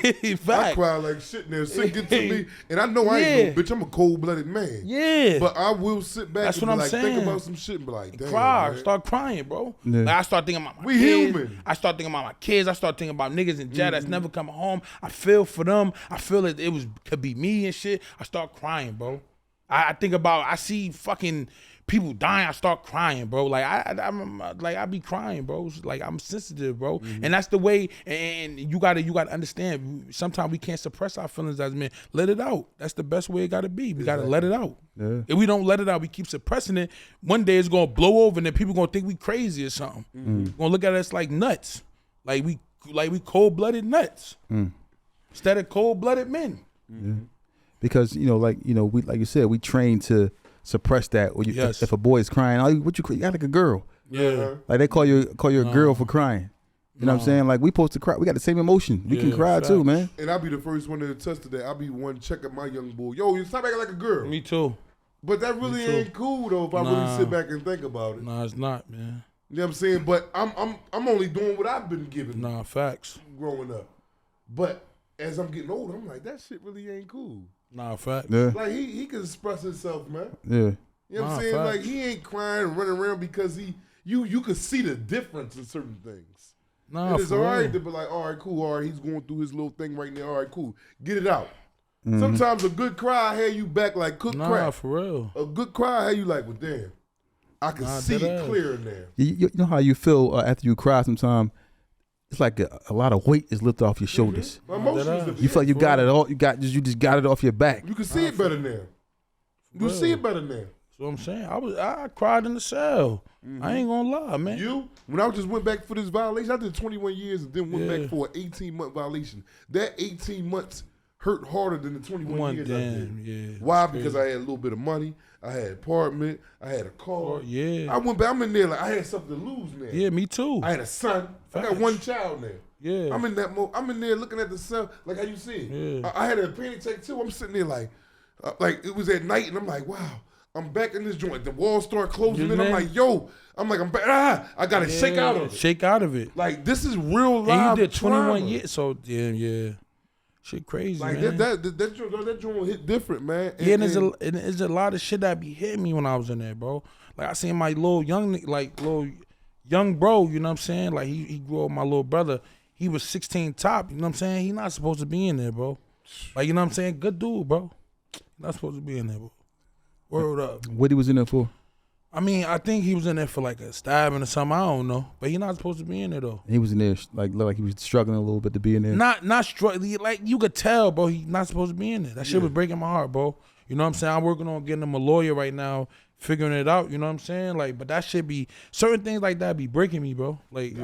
I cry like shit now. Shit get to me, and I know I ain't no bitch. I'm a cold-blooded man. Yeah. But I will sit back That's and what be I'm like, saying. think about some shit and be like, damn, cry. man. Start crying, bro. Yeah. Like I start thinking about my We kids. human. I start thinking about my kids. I start thinking about niggas in jail that's never coming home. I feel for them. I feel that could be me and shit. I start crying, bro. I think about, I see fucking people dying, I start crying, bro. Like I be crying, bro. Like I'm sensitive, bro. And that's the way. And you gotta understand. Sometimes we can't suppress our feelings as men. Let it out. That's the best way it gotta be. We gotta let it out. Yeah. If we don't let it out, we keep suppressing it. One day it's gonna blow over, and then people gonna think we crazy or something. Gonna look at us like nuts, like we cold-blooded nuts instead of cold-blooded men. Because we like you said, we train to suppress that. Or if a boy is crying, you got like a girl. Yeah. Like they call you a girl for crying. You know what I'm saying? Like we supposed to cry. We got the same emotion. We can cry too, man. And I'll be the first one to attest to that. I'll be one checking my young boy. Yo, you stop acting like a girl. Me too. But that really ain't cool though. If I really sit back and think about it. Nah, it's not, man. You know what I'm saying? But I'm only doing what I've been given. Nah, facts. Growing up. But as I'm getting older, I'm like, that shit really ain't cool. Nah, facts. Yeah. Like he can express himself, man. Yeah. You know what I'm saying? facts. Like he ain't crying, running around because you could see the difference in certain things. Nah, It is for all right real. to be like, all right, cool, all right, he's going through his little thing right now. All right, cool. Get it out. Sometimes a good cry had you back like cooked Nah, crack. for real. A good cry had you like, well, damn, I can see dead it ass. clear in there. You know how you feel after you cry sometimes? It's like a lot of weight is lifted off your shoulders. My emotions, You feel like you got it all. You just got it off your back. You can see it better now. You see it better now. That's what I'm saying. I cried in the cell. I ain't gonna lie, man. When I just went back for this violation, I did 21 years and then went Yeah. back for an 18-month violation. That 18 months hurt harder than the 21 years I did. Yeah. Why? Because I had a little bit of money. I had an apartment. I had a car. Yeah. I went back. I'm in there like I had something to lose now. Yeah, me too. I had a son. I got Facts. one child now. Yeah. I'm in that mode. I'm in there looking at the cell like how you see it. Yeah. I had a panic attack too. I'm sitting there like it was at night and I'm like, wow, I'm back in this joint. The walls start closing in. I'm like, yo, I'm back. I gotta shake out of it. Shake out of it. Like this is real life. And you did 21 trauma. years, so yeah. Shit crazy, Like man. that joint hit different, man. Yeah, and there's a lot of shit that be hitting me when I was in there, bro. Like I seen my little young bro, you know what I'm saying? Like he grew up with my little brother. He was 16 top, you know what I'm saying? He not supposed to be in there, bro. Like, you know what I'm saying? Good dude, bro. Not supposed to be in there, bro. Word up. What he was in there for? I mean, I think he was in there for like a stabbing or something. I don't know, but he not supposed to be in there though. He was in there looked like he was struggling a little bit to be in there. Not struggling. Like you could tell, bro. He not supposed to be in there. That shit was breaking my heart, bro. You know what I'm saying? I'm working on getting him a lawyer right now, figuring it out. You know what I'm saying? Like, but that shit be certain things like that be breaking me, bro. Like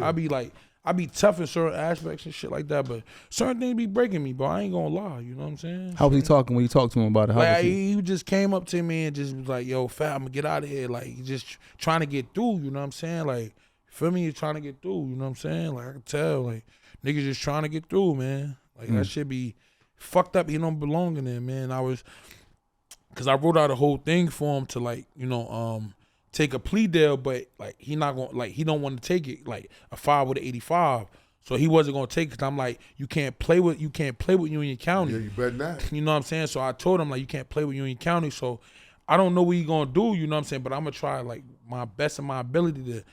I be tough in certain aspects and shit like that, but certain things be breaking me, bro. I ain't gonna lie. You know what I'm saying? How was he talking when you talked to him about it? How Like was he? he just came up to me and just was like, "Yo, Fat, I'm gonna get out of here." Like he just trying to get through. You know what I'm saying? Like, feel me? He's trying to get through. You know what I'm saying? Like I can tell, like niggas just trying to get through, man. Like that shit be fucked up. He don't belong in there, man. Cause I wrote out a whole thing for him to like, take a plea deal, but like he not gonna he don't want to take it, like a 5 with an 85. So he wasn't gonna take it. Cause I'm like, you can't play with Union County. Yeah, you better not. You know what I'm saying? So I told him like, you can't play with Union County. So I don't know what he gonna do. You know what I'm saying? But I'm gonna try like my best of my ability to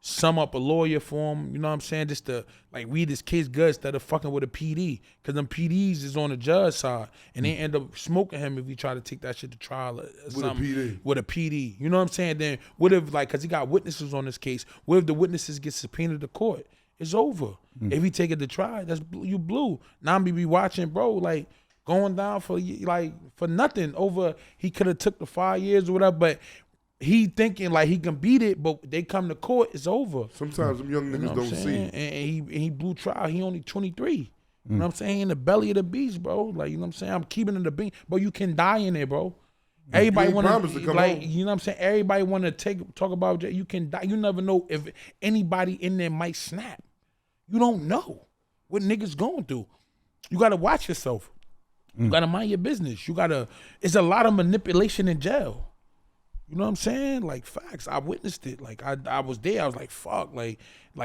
sum up a lawyer for him. You know what I'm saying? Just to like read his kid's gut instead of fucking with a PD. Cause them PDs is on the judge side, and they end up smoking him if he try to take that shit to trial or something. With a PD. You know what I'm saying? Then what if like, cause he got witnesses on this case. What if the witnesses get subpoenaed to court? It's over. If he take it to trial, you blew. Now I'm be watching, bro. Like going down for nothing over. He could have took the 5 years or whatever, but he thinking like he can beat it, but they come to court, it's over. Sometimes them young niggas don't see it. And he blew trial. He only 23. You know what I'm saying? In the belly of the beast, bro. Like, you know what I'm saying? I'm keeping it the beast. But you can die in there, bro. Everybody want to come home. You know what I'm saying? Everybody want to talk about you can die. You never know if anybody in there might snap. You don't know what niggas going through. You got to watch yourself. You got to mind your business. It's a lot of manipulation in jail. You know what I'm saying? Like, facts. I witnessed it. Like, I was there. I was like, fuck. Like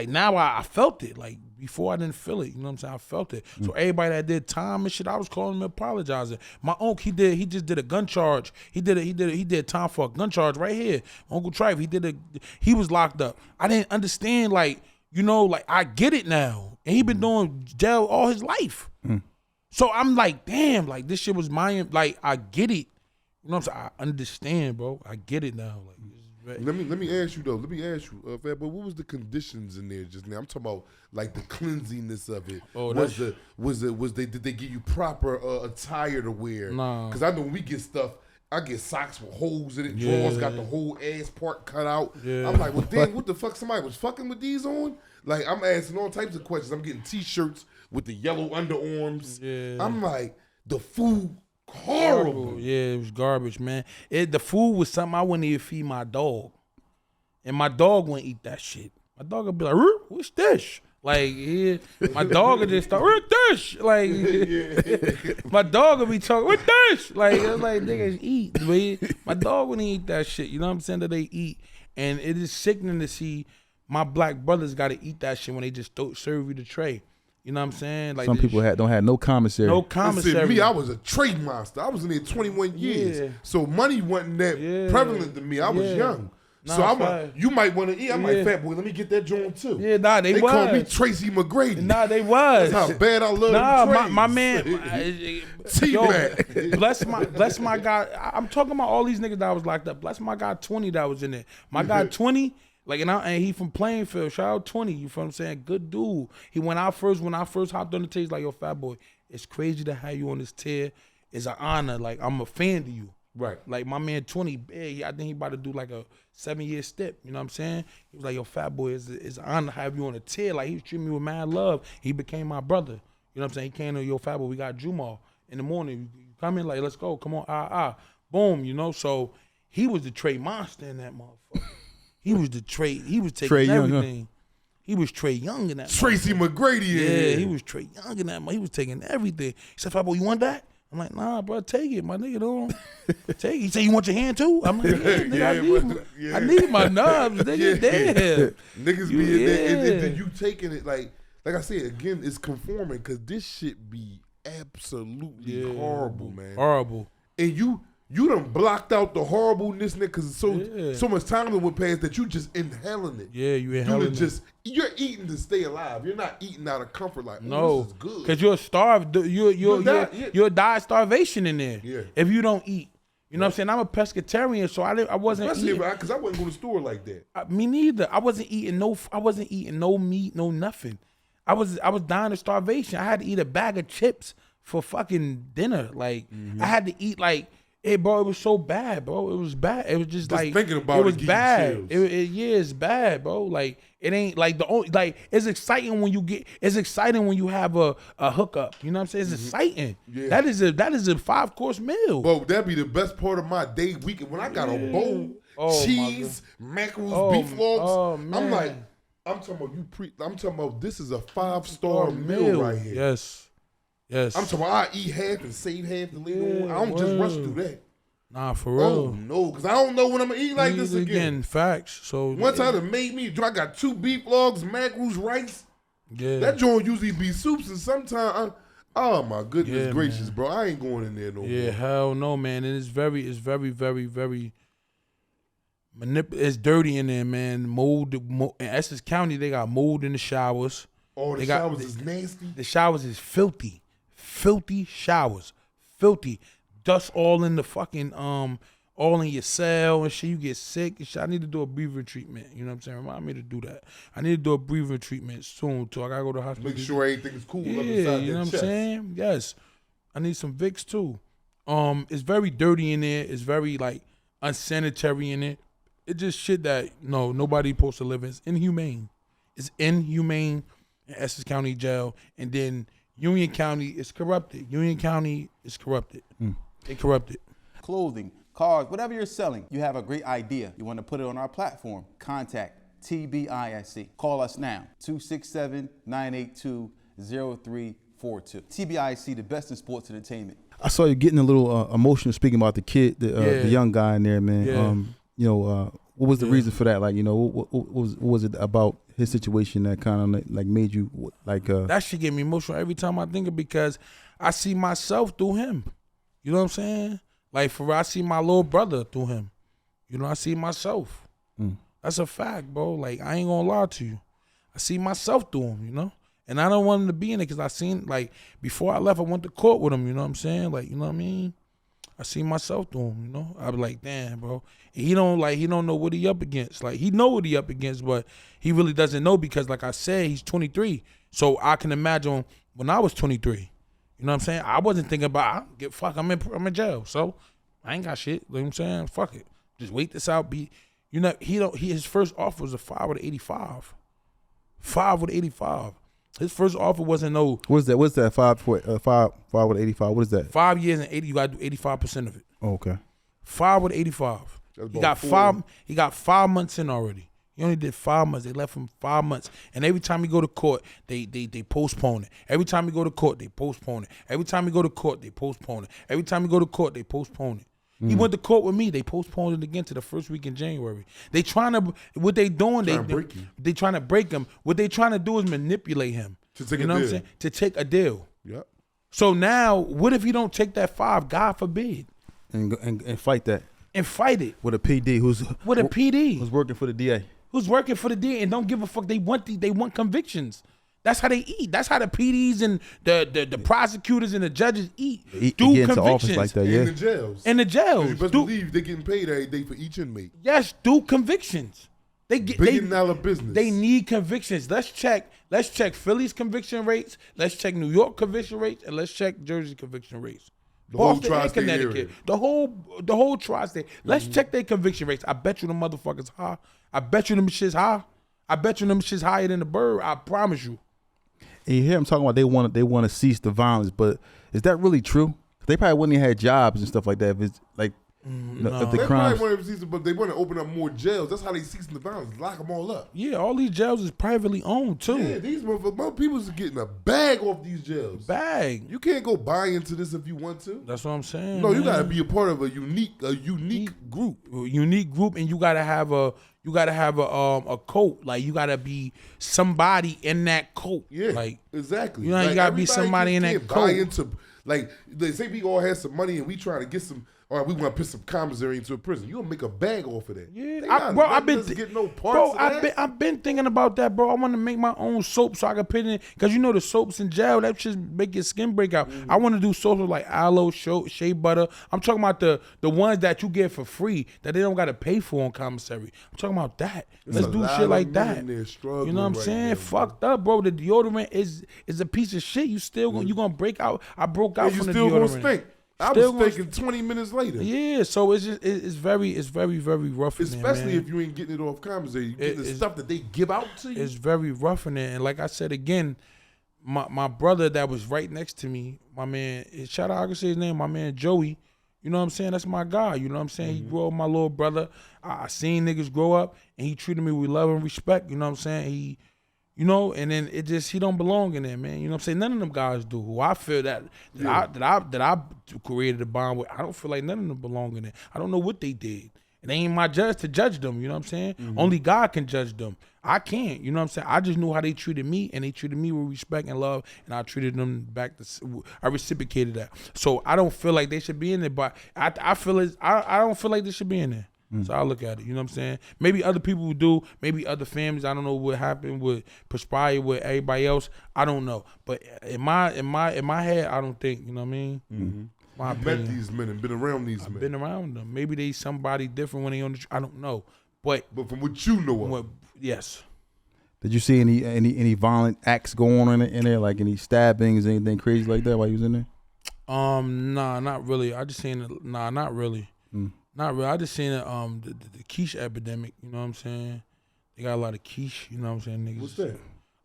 now I felt it. Like, before I didn't feel it. You know what I'm saying? I felt it. So everybody that did time and shit, I was calling them apologizing. My uncle, he just did a gun charge. He did time for a gun charge right here. Uncle Trife, he was locked up. I didn't understand, like, you know, like, I get it now. And he been doing jail all his life. So I'm like, damn, like, this shit was mine. Like, I get it. You know what I'm saying? I understand, bro. I get it now. Like, let me ask you though. Let me ask you, Fat Boy, what was the conditions in there just now? I'm talking about like the cleansiness of it. Oh, did they give you proper attire to wear? Nah. Because I know when we get stuff, I get socks with holes in it. Drawers got the whole ass part cut out. Yeah. I'm like, well, damn, what the fuck? Somebody was fucking with these on? Like, I'm asking all types of questions. I'm getting T-shirts with the yellow underarms. Yeah. I'm like, the food. Horrible. Yeah, it was garbage, man. The food was something I wouldn't even feed my dog. And my dog wouldn't eat that shit. My dog would be like, what's this? Like, my dog would just start, what's this? Like, my dog would be talking, what's this? Like, it's like, niggas eat, man. My dog wouldn't eat that shit. You know what I'm saying? That they eat. And it is sickening to see my black brothers got to eat that shit when they just serve you the tray. You know what I'm saying? Like, some people don't have no commissary. No commissary. Listen, me, I was a trade monster. I was in there 21 years. Yeah. So money wasn't that prevalent to me. I was young. Nah, so you might want to eat. I'm like, Fat Boy, let me get that joint too. Yeah, nah, they was. Called me Tracy McGrady. Nah, they was. That's how bad I love them my man. T-Mac. Bless my guy. I'm talking about all these niggas that was locked up. Bless my guy 20 that was in there. My guy 20. Like, and he from Plainfield. Shout out 20. You feel what I'm saying? Good dude. When I first hopped on the tier, he's like, yo, Fat Boy, it's crazy to have you on this tier. It's an honor. Like, I'm a fan of you. Right. Like, my man 20, I think he about to do like a 7-year step. You know what I'm saying? He was like, yo, Fat Boy, it's an honor to have you on the tier. Like, he was treating me with mad love. He became my brother. You know what I'm saying? He came to, yo, Fat Boy, we got Jumal in the morning. You come in, like, let's go. Come on, boom, you know? So he was the trade monster in that motherfucker. He was the trade. He was taking Trey everything. Young, He was Trey Young in that. Tracy McGrady. Yeah, he was Trey Young in that. He was taking everything. He said, "Fat Boy, you want that?" I'm like, "Nah, bro, take it, my nigga. Don't take it." He said, "You want your hand too?" I'm like, "Yeah, nigga, I need my nubs, nigga." Damn. Niggas be in there, and then you taking it like I said again. It's conforming because this shit be absolutely horrible, man. Horrible. And you done blocked out the horribleness, nigga, because so much time went past that you just inhaling it. Yeah, you inhaling it. You're eating to stay alive. You're not eating out of comfort like, no, this is good. Because you're starved. You'll die of starvation in there if you don't eat. You know what I'm saying? I'm a pescatarian, so I wasn't eating. Because I wasn't going to the store like that. Me neither. I wasn't eating no meat, no nothing. I was dying of starvation. I had to eat a bag of chips for fucking dinner. Like, I had to eat like, hey, bro, it was so bad, bro. It was bad. It was just like, thinking about it was bad. It's bad, bro. Like, it ain't like it's exciting when you have a hookup. You know what I'm saying? It's exciting. Yeah. That is a 5-course meal. Bro, that'd be the best part of my day weekend when I got a bowl, cheese, mackerels, beef logs. I'm talking about this is a 5-star meal right here. Yes. Yes. I'm talking about I eat half and save half and leave on. I don't just rush through that. Nah, for real. Oh, no, because I don't know when I'm going to eat like this again. Facts. So one time it made me, I got 2 beef logs, mackerels, rice. Yeah. That joint usually be soups and sometimes, oh my goodness gracious, man. Bro. I ain't going in there no more. Yeah, hell no, man. And it's very, very, it's dirty in there, man. Mold. In Essex County, they got mold in the showers. Oh, the showers is nasty? The showers is filthy. Filthy showers. Filthy. Dust all in the fucking, all in your cell and shit. You get sick and shit. I need to do a breathing treatment. You know what I'm saying? Remind me to do that. I need to do a breathing treatment soon too. I gotta go to the hospital. Make sure everything is cool. Yeah, you know what I'm saying? Yes. I need some Vicks too. It's very dirty in there. It's very like unsanitary in it. It's just shit that nobody supposed to live in. It's inhumane. It's inhumane in Essex County Jail, and then Union County is corrupted. Union County is corrupted. They corrupted. Clothing, cars, whatever you're selling, you have a great idea. You want to put it on our platform. Contact TBISC. Call us now, 267-982-0342. TBISC, the best in sports entertainment. I saw you getting a little emotional speaking about the kid, the young guy in there, man. Yeah. What was the reason for that? Like, what was it about his situation that kind of like made you like? That shit get me emotional every time I think of it, because I see myself through him. You know what I'm saying? Like, for real, I see my little brother through him. You know, I see myself. That's a fact, bro. Like, I ain't gonna lie to you. I see myself through him, you know? And I don't want him to be in it, because I seen, like, before I left, I went to court with him, you know what I'm saying? Like, you know what I mean? I see myself through him, you know? I be like, damn, bro. And he don't know what he up against. Like, he know what he up against, but he really doesn't know, because, like I said, he's 23. So I can imagine when I was 23. You know what I'm saying? I wasn't thinking about, I'm in jail, so I ain't got shit. You know what I'm saying? Fuck it. Just wait this out. His first offer was a 5 with 85. 5 with 85. His first offer wasn't no. What's that? 5 with 85. What is that? 5 years and 80. You gotta do 85% of it. Oh, okay. 5 with 85. He got 5 months in already. He only did 5 months. They left him 5 months. And every time he go to court, they postpone it. Every time he go to court, they postpone it. Every time he go to court, they postpone it. Every time he go to court, they postpone it. He went to court with me. They postponed it again to the first week in January. They trying to, what they doing, they trying to break him. What they trying to do is manipulate him. To take you a know deal. what I'm saying? To take a deal. Yep. So now, what if he don't take that 5? God forbid. And fight that. And fight it. With a PD who's working for the DA. Who's working for the DA and don't give a fuck. They want convictions. That's how they eat. That's how the PDs and the prosecutors and the judges eat. Do get into convictions. office like that, yeah. In the jails. In the jails. You best believe they're getting paid every day for each inmate. Yes, do convictions. Billion-dollar business. They need convictions. Let's check Philly's conviction rates. Let's check New York conviction rates, and let's check Jersey conviction rates. The whole Boston and tri-state Connecticut. area. The whole tri-state. Let's check their conviction rates. I bet you the motherfuckers high. I bet you them shit's high. I bet you them shit's higher than the bird. I promise you. And you hear them talking about they want to cease the violence, but is that really true? They probably wouldn't have had jobs and stuff like that if it's like if the They crimes. probably want to cease it, but they want to open up more jails. That's how they ceasing the violence. Lock them all up. Yeah, all these jails is privately owned too. Yeah, these motherfuckers, people's getting a bag off these jails. Bag. You can't go buy into this if you want to. That's what I'm saying. No, you man. gotta be a part of a unique group. Unique group, and you gotta have a coat. Like, you gotta be somebody in that coat. Yeah, like exactly. You know, you gotta be somebody in that can't coat. buy into, like, they say we all have some money and we trying to get some. All right, we want to put some commissary into a prison. You gonna make a bag off of that? Yeah, I've been getting no parts. I've been thinking about that, bro. I want to make my own soap so I can put it in, because you know the soaps in jail that just make your skin break out. I want to do soaps with like aloe, shea butter. I'm talking about the ones that you get for free that they don't got to pay for on commissary. I'm talking about that. Let's do shit like that. You know what I'm saying? Fucked up, bro. The deodorant is a piece of shit. You still you gonna break out? I broke out from the deodorant. You still gonna stink. I was thinking 20 minutes later. Yeah, so it's very rough in there, especially man. if you ain't getting it off commissary. You getting the stuff that they give out to you. It's very rough in there, and like I said again, my brother that was right next to me, my man, shout out, I can say his name, my man Joey. You know what I'm saying? That's my guy. You know what I'm saying? He grew up with my little brother. I seen niggas grow up, and he treated me with love and respect. You know what I'm saying? You know, and then he don't belong in there, man. You know what I'm saying? None of them guys do. Who I feel that I created a bond with, I don't feel like none of them belong in there. I don't know what they did. It ain't my judge to judge them, you know what I'm saying? Only God can judge them. I can't, you know what I'm saying? I just knew how they treated me, and they treated me with respect and love, and I treated them back. I reciprocated that. So I don't feel like they should be in there, but I don't feel like they should be in there. So I look at it, you know what I'm saying? Maybe other people would do, maybe other families. I don't know what happened with Perspire with everybody else. I don't know, but in my head, I don't think. You know what I mean? My opinion. Met these men and been around these men. Been around them. Maybe they somebody different when they on the. I don't know, but from what you know of, yes. Did you see any violent acts going on in there, like any stabbings, anything crazy like that while you was in there? Nah, not really. I just seen it. Nah, not really. Not really. I just seen it. The quiche epidemic. You know what I'm saying? They got a lot of quiche. You know what I'm saying, niggas? What's that?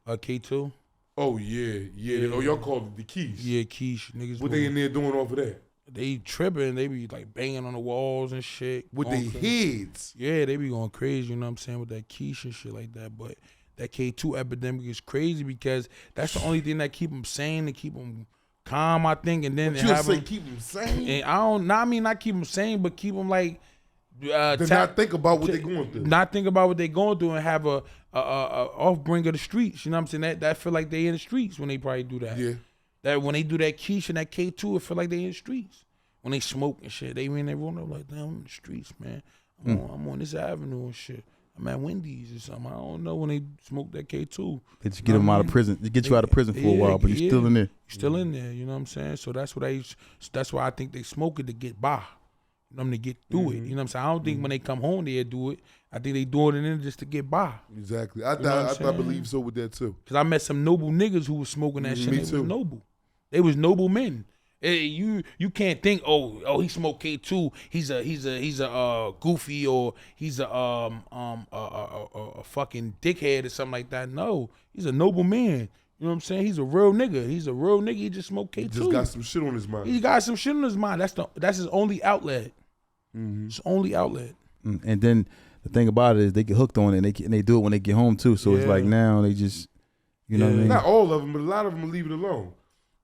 K2. Oh yeah. Oh, y'all call it the keys. Yeah, quiche. Niggas. What they in there doing off of that? They tripping. They be like banging on the walls and shit. With their heads. Yeah, they be going crazy. You know what I'm saying, with that quiche and shit like that. But that K2 epidemic is crazy because that's the only thing that keep them sane, to keep them calm, I think, and then But you have say them, keep them sane? and I mean not keep them sane, but keep them like not think about what they going through. Not think about what they going through and have a offspring of the streets. You know what I'm saying? That feel like they in the streets when they probably do that. Yeah. That when they do that quiche and that K2, it feel like they in the streets. When they smoke and shit, they in there rolling up like, damn, I'm in the streets, man. I'm on this avenue and shit. I'm at Wendy's or something. I don't know when they smoke that K2. They just get them out of prison. They get you out of prison for a while, but you're still in there. You're still in there. You know what I'm saying? So that's what that's why I think they smoke it to get by. You know what I mean? To get through it. You know what I'm saying? I don't think when they come home they'll do it. I think they do it in there just to get by. Exactly. You know I believe so with that too. Cause I met some noble niggas who was smoking that shit. Me They too. was noble. They was noble men. You can't think he smoked K2. He's a goofy or he's a fucking dickhead or something like that. No, he's a noble man. You know what I'm saying? He's a real nigga. He just smoked K2. He just got some shit on his mind. He got some shit on his mind. That's his only outlet. His only outlet. And then the thing about it is they get hooked on it and they do it when they get home too. So it's like now they just, you know what I mean? Not all of them, but a lot of them will leave it alone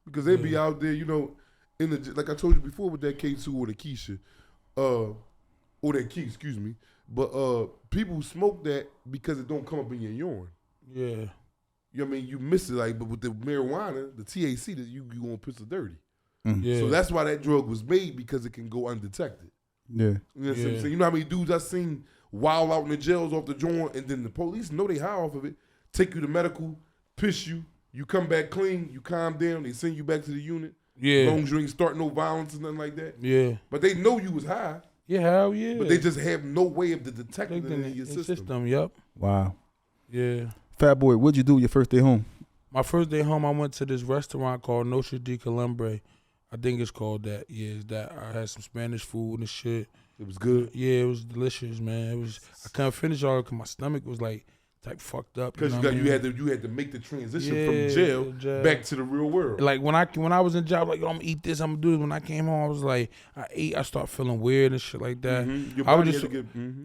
because they be out there, you know, in the, like I told you before with that K2 or the Keisha, or that Key, excuse me. But people smoke that because it don't come up in your urine. Yeah. You know what I mean? You miss it, like, but with the marijuana, the THC, that you gonna piss it dirty. Yeah. So that's why that drug was made, because it can go undetected. Yeah. You know what I'm saying? You know how many dudes I seen wild out in the jails off the joint, and then the police know they high off of it, take you to medical, piss you, you come back clean, you calm down, they send you back to the unit. Yeah. As long as you ain't start no violence and nothing like that. Yeah. But they know you was high. Yeah, hell yeah. But they just have no way of detecting it in your system. Yep. Wow. Yeah. Fat Boy, what'd you do your first day home? My first day home, I went to this restaurant called Noche de Calambre. I think it's called that. Yeah, it's that. I had some Spanish food and shit. It was good. Yeah, it was delicious, man. I couldn't finish all because my stomach was like fucked up. Because you had to make the transition from jail back to the real world. Like when I was in jail, like, yo, I'm gonna eat this, I'm gonna do this. When I came home, I was like, I start feeling weird and shit like that.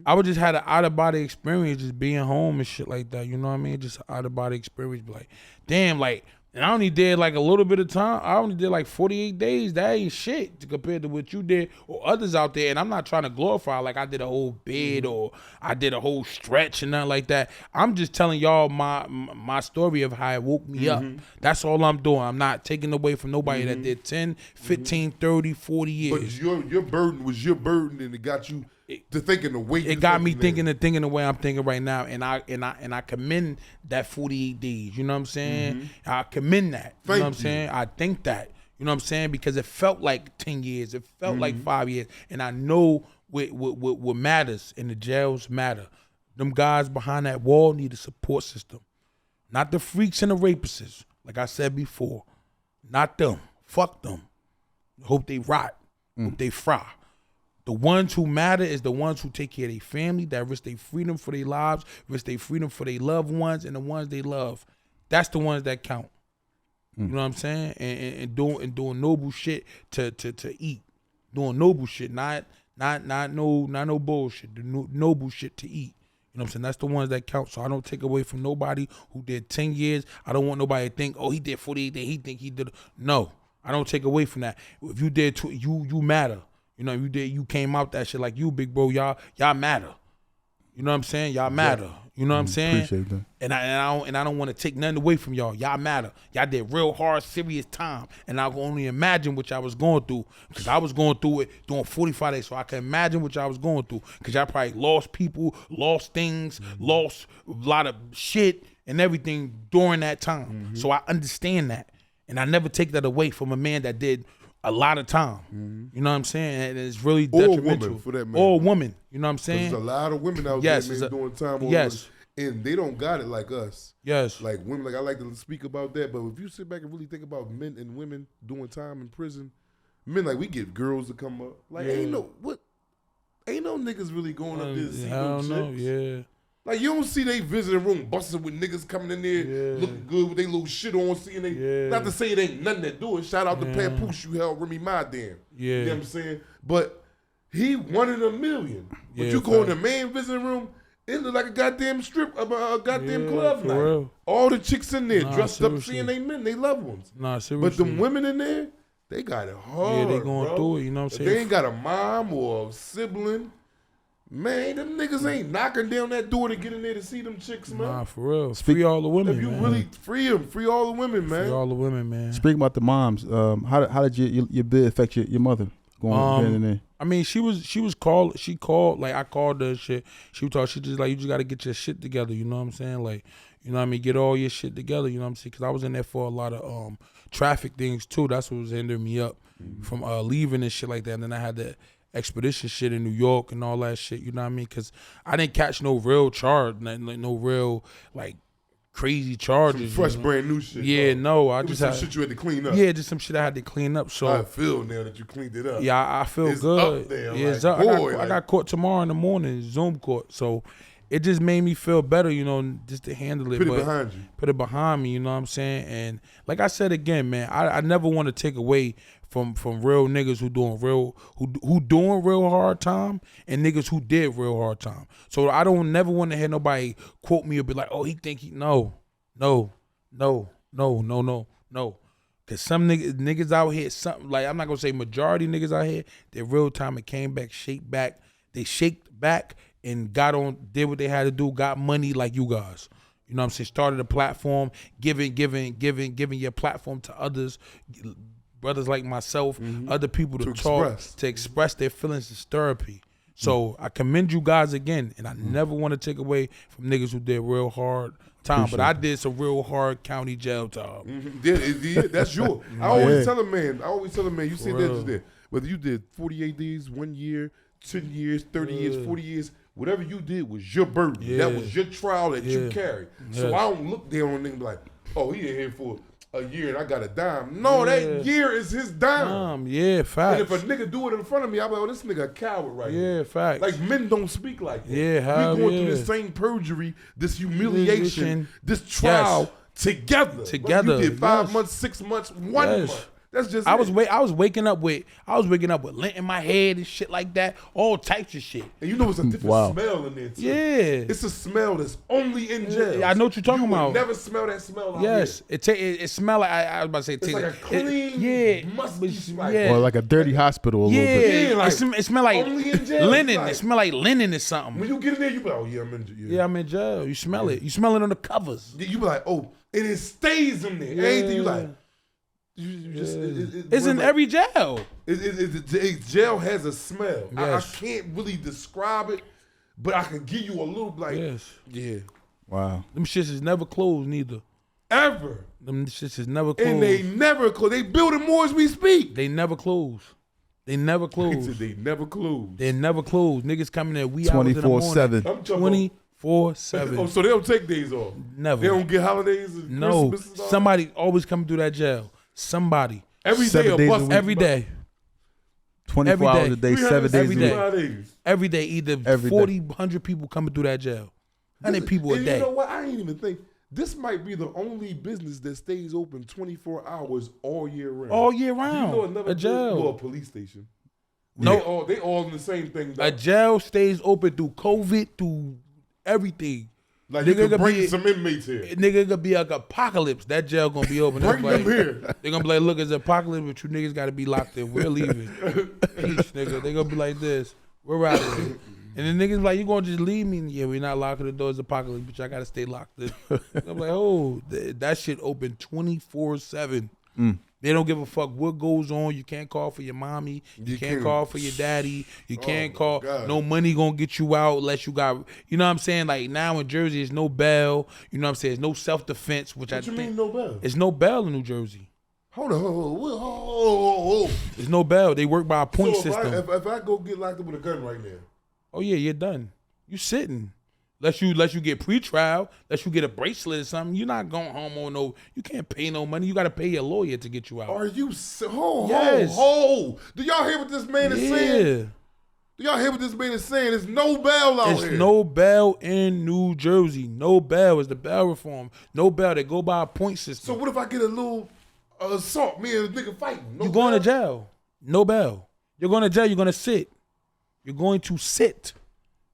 I would just had an out of body experience just being home and shit like that. You know what I mean? Just an out of body experience. Be like, damn, like. And I only did like a little bit of time. I only did like 48 days. That ain't shit compared to what you did or others out there. And I'm not trying to glorify like I did a whole bid or I did a whole stretch and nothing like that. I'm just telling y'all my story of how it woke me up. That's all I'm doing. I'm not taking away from nobody that did 10, 15, 30, 40 years. But your burden was your burden, and it got you to thinking the way it got me thinking the way I'm thinking right now, and I commend that 48 days. You know what I'm saying? I commend that. You know what I'm saying? I think that. You know what I'm saying? Because it felt like 10 years. It felt like 5 years, and I know what matters, and the jails matter. Them guys behind that wall need a support system, not the freaks and the rapists. Like I said before, not them. Fuck them. Hope they rot. Hope they fry. The ones who matter is the ones who take care of their family, that risk their freedom for their lives, risk their freedom for their loved ones and the ones they love. That's the ones that count. You know what I'm saying? And doing noble shit to eat. Doing noble shit, not no bullshit. Noble shit to eat. You know what I'm saying? That's the ones that count. So I don't take away from nobody who did 10 years. I don't want nobody to think, oh, he did 48 days. He think he did. No, I don't take away from that. If you did, you matter. You know, you came out that shit like you, big bro. Y'all matter. You know what I'm saying? Y'all matter. You know what I'm saying? Appreciate that. And I don't want to take nothing away from y'all. Y'all matter. Y'all did real hard, serious time. And I can only imagine what y'all was going through, because I was going through it doing 45 days. So I can imagine what y'all was going through, because y'all probably lost people, lost things, lost a lot of shit and everything during that time. So I understand that. And I never take that away from a man that did a lot of time. You know what I'm saying? And it's really detrimental. Woman, for that matter. Or woman. You know what I'm saying? There's a lot of women out there, man, doing time. And they don't got it like us. Yes. Like women, like I like to speak about that. But if you sit back and really think about men and women doing time in prison, men like we get girls to come up. Like ain't no niggas really going up there to see no chicks. Yeah. Like you don't see they visiting room busting with niggas coming in there looking good with they little shit on, seeing they. Not to say it ain't nothing that do it. Shout out to Papoose, you held Remy Ma damn. Yeah. You know what I'm saying? But he one in a million. But you go in the main visiting room, it look like a goddamn a goddamn club night. Real. All the chicks in there dressed seriously. up, seeing they men, they loved ones. Nah, seriously. But the women in there, they got it hard. Yeah, they going bro. through it. You know what I'm If saying? they ain't got a mom or a sibling. Man, them niggas ain't knocking down that door to get in there to see them chicks, man. Nah, for real. Free all the women, If you man. really free them, free all the women, man. Free all the women, man. Speaking about the moms, how did your bid affect your mother going in there? I mean, she called, like I called her and shit. She just like, you just got to get your shit together, you know what I'm saying? Like, you know what I mean? Get all your shit together, you know what I'm saying? Because I was in there for a lot of traffic things too. That's what was hindering me up from leaving and shit like that. And then I had the expedition shit in New York and all that shit, you know what I mean? Because I didn't catch no real charge, no real, like, crazy charges. Some fresh, brand new shit. Yeah, bro. no, I It was just some had, shit you had to clean up. yeah, just some shit I had to clean up. So I feel now that you cleaned it up. yeah, I feel It's good. up there, Yeah, it's like, up. boy, I got court tomorrow in the morning, Zoom court. So it just made me feel better, you know, just to handle it. Put it But behind you. Put it behind me, you know what I'm saying? And like I said again, man, I never want to take away from real niggas who doing real hard time and niggas who did real hard time. So I don't never want to hear nobody quote me or be like, oh, he think he no. Cause some niggas out here, something like, I'm not gonna say majority niggas out here, they real time and came back, they shaked back and did what they had to do, got money like you guys. You know what I'm saying? Started a platform, giving your platform to others, brothers like myself, other people to talk, to express their feelings. Is therapy. So I commend you guys again, and I never want to take away from niggas who did real hard time, but I did some real hard county jail time. Yeah, that's yours. I always tell a man, you said that just there. Whether you did 48 days, 1 year, 10 years, 30 years, 40 years, whatever you did was your burden. Yeah. That was your trial that you carried. Yes. So I don't look down on niggas like, oh, he in here for a year and I got a dime. No, that year is his dime. Yeah, facts. And if a nigga do it in front of me, I'm like, oh, this nigga a coward right here. Yeah, facts. Like, men don't speak like that. Yeah, we going through this same perjury, this humiliation, this trial together. Together. You did 5 months, 6 months, 1 month. That's just I was waking up with lint in my head and shit like that, all types of shit. And you know it's a different smell in there too. Yeah. It's a smell that's only in jail. I know what you're talking about. Never smell that smell out Yes. here. It smell like, I was about to say, It's like a clean, musty smell. Yeah. Or like a dirty hospital a little bit. Yeah, like, it smell like only in jail. linen. Like, It smell like linen or something. when you get in there, you be like, oh yeah, I'm in jail. Yeah, I'm in jail. You smell it. You smell it on the covers. You be like, oh, and it stays in there. Anything you like. You just, It's in every jail. Jail has a smell. Yes. I can't really describe it, but I can give you a little like, yeah. Wow. Them shits is never closed neither. Ever. Them shits is never closed. And they never close. They building more as we speak. They never close. They never close. They never close. They never close. Niggas coming there wee hours in the morning. 24/7. 24/7. Oh, so they don't take days off. Never. They don't get holidays. And No. Christmas and all Somebody always coming through that jail. Somebody. every day 7 a days a bus week. Every day. 24 Every hours a day. day, 7 days Every a day. week. Every day. Either Every 40, 100 people coming through that jail. 100 people a And day. you know what? I ain't even think. This might be the only business that stays open 24 hours all year round. All year Do you round. know another A jail. Well, a police station. No. They all in the same thing. Though. A jail stays open through COVID, through everything. Like you Nigga can bring be- some inmates here. Nigga, it could be like apocalypse. That jail gonna be open. Bring them here. They're gonna be like, look, it's apocalypse, but you niggas gotta be locked in. We're leaving. Peace, nigga. They gonna be like this. We're out of here. And the niggas like, you gonna just leave me? Yeah, we're not locking the doors. Apocalypse, but y'all gotta stay locked in. I'm like, oh, that shit open 24/7. They don't give a fuck what goes on. You can't call for your mommy. You can't call for your daddy. You can't call. God. No money gonna get you out unless you got. You know what I'm saying? Like now in Jersey, there's no bail. You know what I'm saying? There's no self-defense, which What I you think mean no bail? it's no bail in New Jersey. Hold on. There's no bail. They work by a point So system. if I go get locked up with a gun right now, Oh yeah, you're done. You sitting. Unless you get pretrial, unless you get a bracelet or something, you're not going home on no. You can't pay no money. You got to pay your lawyer to get you out. Are you so? Yes. Do y'all hear what this man is saying? Do y'all hear what this man is saying? There's no bail out here. It's no bail in New Jersey. No bail. It's the bail reform. No bail. They go by a point system. So what if I get a little assault? Me and a nigga fighting. No You're going to bail? jail. No bail. You're going to jail. You're going to sit. You're going to sit.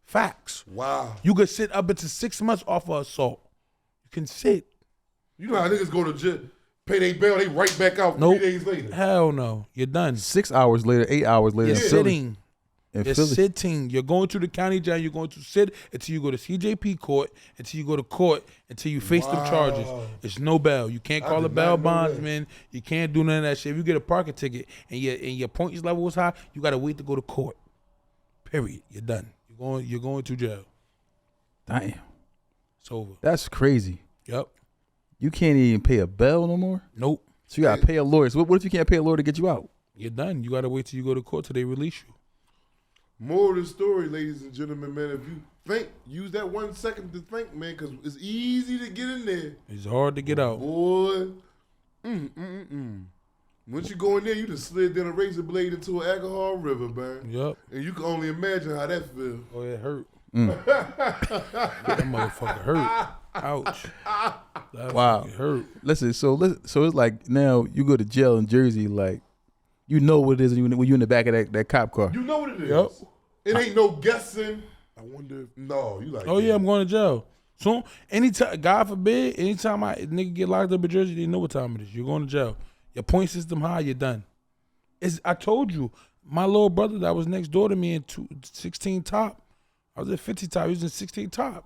Facts. Wow. You could sit up until 6 months off of assault. You can sit. You know how niggas go to jail, pay their bail, they right back out 3 days later. Hell no. You're done. 6 hours later, 8 hours later. You're sitting. You're Philly. sitting. You're going to the county jail. You're going to sit until you go to CJP court, until you go to court, until you face them charges. It's no bail. You can't call a bail bondsman. You can't do none of that shit. If you get a parking ticket and your points level was high, you got to wait to go to court. Period. You're done. You're going to jail. Damn. It's over. That's crazy. Yep. You can't even pay a bail no more? Nope. So you got to pay a lawyer. So what if you can't pay a lawyer to get you out? You're done. You got to wait till you go to court till they release you. More of the story, ladies and gentlemen, man. If you think, use that 1 second to think, man, because it's easy to get in there. It's hard to get out. Boy. Once you go in there, you just slid down a razor blade into an alcohol river, man. Yep. And you can only imagine how that feels. Oh, it hurt. That motherfucker hurt. Ouch. That Wow. hurt. Listen, so it's like now you go to jail in Jersey, like you know what it is when you're in the back of that cop car. You know what it is. Yep. It ain't no guessing. I wonder if, no, you like, Oh, yeah, I'm going to jail. So, anytime, God forbid, anytime a nigga get locked up in Jersey, they know what time it is. You're going to jail. Your point system high, you're done. I told you, my little brother that was next door to me in 16 top, I was at 50 top, he was in 16 top.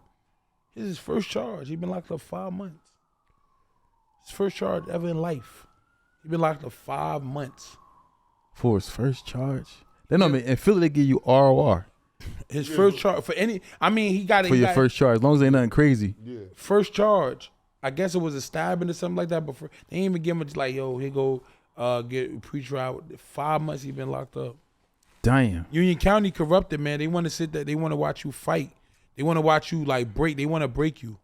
This is his first charge. He been locked up 5 months. His first charge ever in life. He been locked up 5 months. For his first charge? Then I mean, in Philly they give you ROR. His first charge for any, I mean, he got it. For your first charge, as long as ain't nothing crazy. Yeah. First charge. I guess it was a stabbing or something like that. But they ain't even give him just like, yo, here go get pretrial. 5 months he been locked up. Damn. Union County corrupted, man. They want to sit there. They want to watch you fight. They want to watch you like break. They want to break you.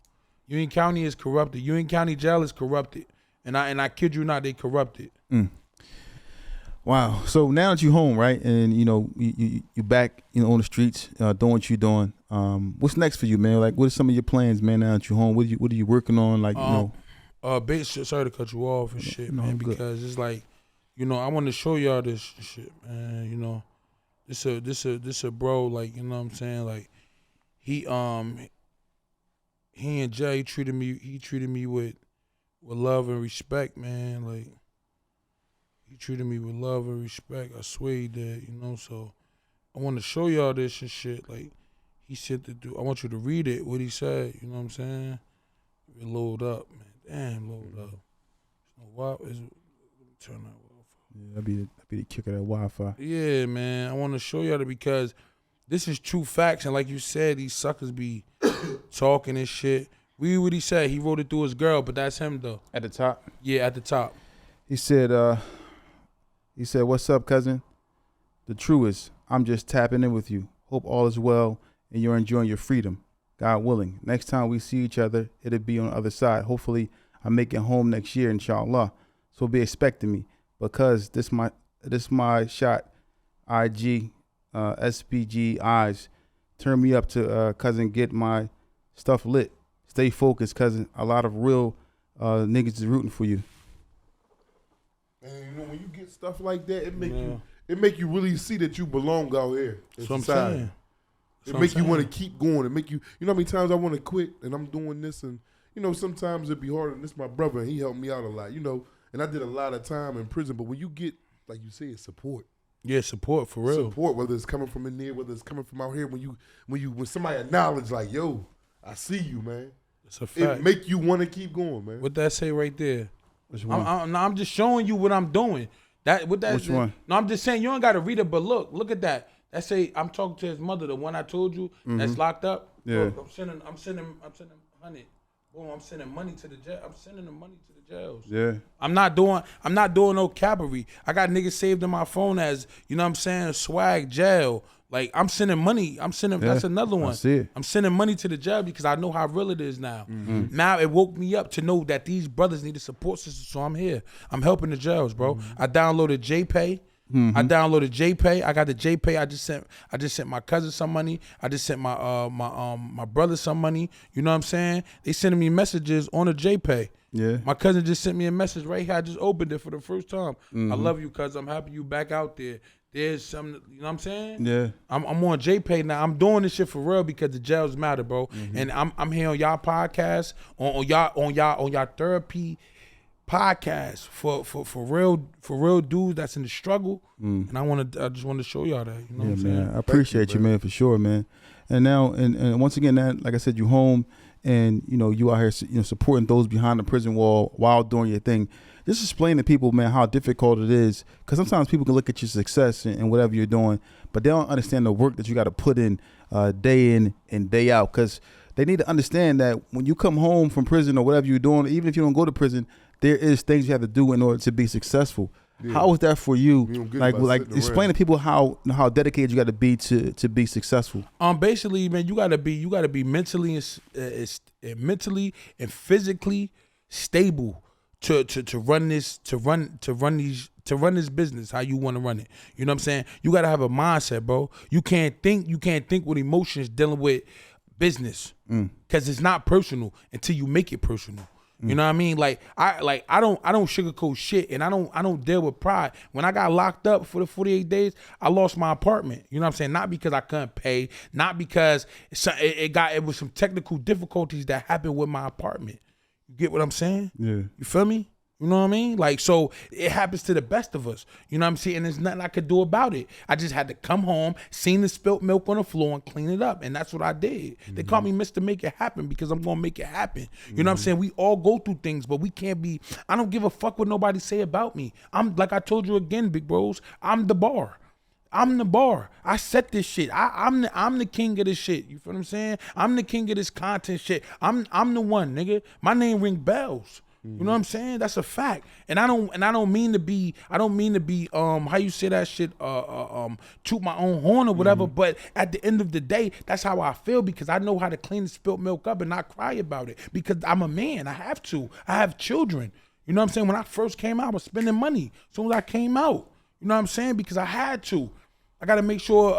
Union County is corrupted. Union County Jail is corrupted. And I kid you not, they corrupted. Wow. So now that you home, right, and you know you back, on the streets, doing what you doing. What's next for you, man? Like, what are some of your plans, man? Now that you home, what are you working on? Like, Sorry to cut you off and shit, No, man, I'm good. because it's like, I want to show y'all this shit, man. This a bro, like, you know what I'm saying, like, he in jail. He treated me with love and respect, man. Like, he treated me with love and respect. I swear he did, So I want to show y'all this and shit. Like, he said to do. I want you to read it. What he said. You know what I'm saying? It load up, man. Damn, load up. Let me turn that off. Yeah, that'd be the kick of that Wi-Fi. Yeah, man. I want to show y'all that because this is true facts, and like you said, these suckers be talking and shit. Read what he said. He wrote it through his girl, but that's him though. At the top. Yeah, at the top. He said, "What's up, cousin? The truest. I'm just tapping in with you. Hope all is well and you're enjoying your freedom. God willing. Next time we see each other, it'll be on the other side. Hopefully, I'm making home next year, inshallah. So be expecting me because this my shot. IG, SPG eyes. Turn me up to cousin. Get my stuff lit. Stay focused, cousin. A lot of real niggas is rooting for you." And when you get stuff like that, it make you really see that you belong out here in society. It make you want to keep going. It make you, how many times I want to quit and I'm doing this and, sometimes it'd be hard. And this my brother and he helped me out a lot, and I did a lot of time in prison. But when you get, like you say, support. Yeah, support for real. Support, whether it's coming from in there, whether it's coming from out here, when somebody acknowledge like, yo, I see you, man. It's a fact. It make you want to keep going, man. What that say right there? Which one? I'm just showing you what I'm doing. Which one? No, I'm just saying you don't got to read it, but look at that. That say I'm talking to his mother, the one I told you that's locked up. Yeah. Look, I'm sending money. Boom, I'm sending money to the jail. I'm sending the money to the jails. Yeah. I'm not doing no cavalry. I got niggas saved in my phone as, swag jail. Like I'm sending money. That's another one. I see it. I'm sending money to the jail because I know how real it is now. Now it woke me up to know that these brothers need a support system, so I'm here. I'm helping the jails, bro. I downloaded JPay. I downloaded JPay. I got the JPay. I just sent my cousin some money. I just sent my brother some money. You know what I'm saying? They sending me messages on the JPay. Yeah. My cousin just sent me a message right here. I just opened it for the first time. I love you, cuz. I'm happy you back out there. There's some, you know what I'm saying? Yeah. I'm on JPay now. I'm doing this shit for real because the jails matter, bro. And I'm here on y'all podcast, on y'all therapy podcast for real dudes that's in the struggle. And I just want to show y'all that. You know what I'm saying? Man, I appreciate you, man, for sure, man. And now, and once again, that, like I said, you home, and you out here, supporting those behind the prison wall while doing your thing. Just explain to people, man, how difficult it is, because sometimes people can look at your success and whatever you're doing, but they don't understand the work that you got to put in day in and day out, because they need to understand that when you come home from prison or whatever you're doing, even if you don't go to prison, there is things you have to do in order to be successful. Yeah. How was that for you? Like explain to people how dedicated you got to be be successful. Basically, man, you gotta be mentally and physically stable to run this business how you want to run it. You know what I'm saying? You gotta have a mindset, bro. You can't think with emotions dealing with business, because it's not personal until you make it personal. You know what I mean? I don't sugarcoat shit, and I don't deal with pride. When I got locked up for the 48 days, I lost my apartment. You know what I'm saying? Not because I couldn't pay, not because it was some technical difficulties that happened with my apartment. You get what I'm saying? Yeah. You feel me? You know what I mean? So it happens to the best of us. You know what I'm saying? And there's nothing I could do about it. I just had to come home, seen the spilt milk on the floor, and clean it up. And that's what I did. They call me Mr. Make It Happen because I'm going to make it happen. You know what I'm saying? We all go through things, but we can't be, I don't give a fuck what nobody say about me. I'm, like I told you again, big bros, I'm the bar. I'm the bar. I set this shit. I'm the king of this shit. You feel what I'm saying? I'm the king of this content shit. I'm the one, nigga. My name ring bells. You know what I'm saying? That's a fact. And I don't mean to be how you say that shit, toot my own horn or whatever, but at the end of the day, that's how I feel, because I know how to clean the spilt milk up and not cry about it, because I'm a man. I have to. I have children. You know what I'm saying? When I first came out, I was spending money as soon as I came out. You know what I'm saying? Because I had to. I got to make sure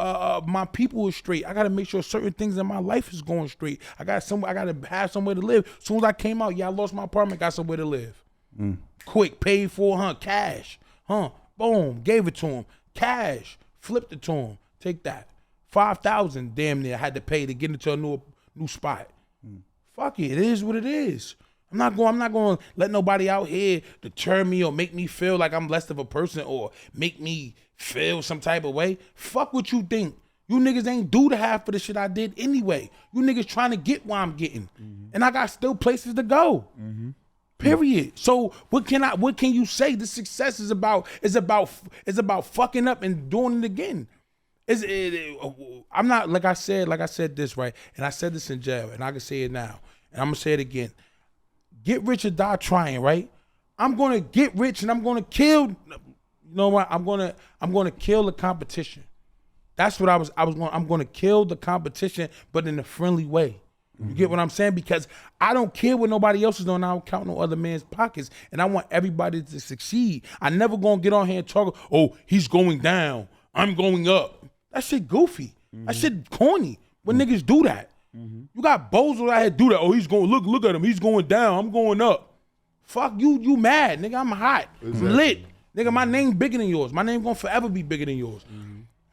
my people is straight. I got to make sure certain things in my life is going straight. I got to have somewhere to live. As soon as I came out, I lost my apartment, got somewhere to live. Quick, paid for, cash. Boom, gave it to him. Cash, flipped it to him. Take that. $5,000 damn near I had to pay to get into a new spot. Fuck it, it is what it is. I'm not going to let nobody out here deter me or make me feel like I'm less of a person or make me feel some type of way. Fuck what you think. You niggas ain't do the half of the shit I did anyway. You niggas trying to get what I'm getting. And I got still places to go. Period. So what can you say? The success is about fucking up and doing it again. I'm not, like I said this, right? And I said this in jail, and I can say it now. And I'm gonna say it again. Get rich or die trying, right? I'm gonna get rich and I'm gonna kill. You know what? I'm gonna kill the competition. That's what I'm gonna kill the competition, but in a friendly way. You get what I'm saying? Because I don't care what nobody else is doing. I don't count no other man's pockets, and I want everybody to succeed. I never gonna get on here and talk. Oh, he's going down. I'm going up. That shit goofy. That shit corny. When niggas do that. You got bozos out here do that. Oh, he's going, look at him. He's going down. I'm going up. Fuck you mad, nigga. I'm hot. Exactly. I'm lit. Nigga, my name bigger than yours. My name gonna forever be bigger than yours.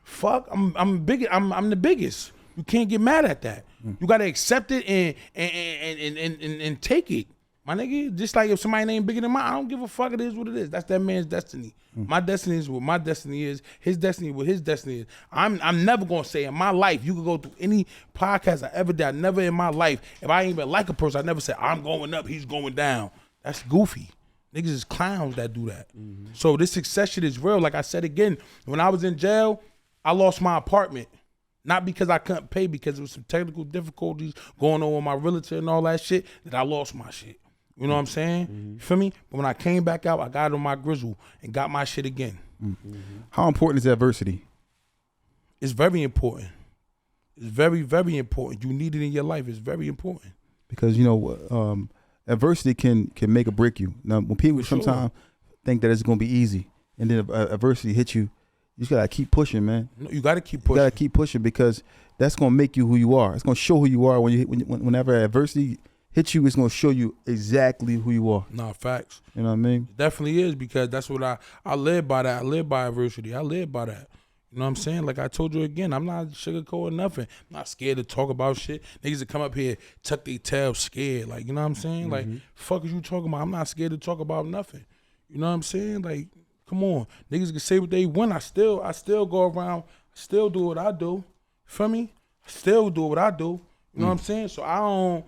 Fuck, I'm big. I'm the biggest. You can't get mad at that. You gotta accept it and take it. My nigga, just like if somebody name bigger than mine, I don't give a fuck. It is what it is. That's that man's destiny. My destiny is what my destiny is. His destiny what his destiny is. I'm never gonna say in my life, you could go through any podcast I ever did, I never in my life, if I ain't even like a person, I never say I'm going up, he's going down. That's goofy. Niggas is clowns that do that. So this success shit is real. Like I said again, when I was in jail, I lost my apartment. Not because I couldn't pay, because there was some technical difficulties going on with my realtor and all that shit, that I lost my shit. You know what I'm saying? You feel me? But when I came back out, I got on my grizzle and got my shit again. How important is adversity? It's very important. It's very, very important. You need it in your life. It's very important. Because, you know, adversity can make or break you. Now, when people sometimes think that it's going to be easy, and then adversity hits you, you just got to keep pushing, man. No, you got to keep pushing. You got to keep pushing because that's going to make you who you are. It's going to show who you are. Whenever adversity hits you, it's going to show you exactly who you are. Nah, facts. You know what I mean? It definitely is, because that's what I live by that. I live by adversity. I live by that. You know what I'm saying? Like I told you again, I'm not sugarcoating nothing. I'm not scared to talk about shit. Niggas that come up here, tuck their tail scared. Like, you know what I'm saying? Like, fuck is you talking about? I'm not scared to talk about nothing. You know what I'm saying? Like, come on. Niggas can say what they want. I still go around, still do what I do. Feel me? I still do what I do. You know what I'm saying? So I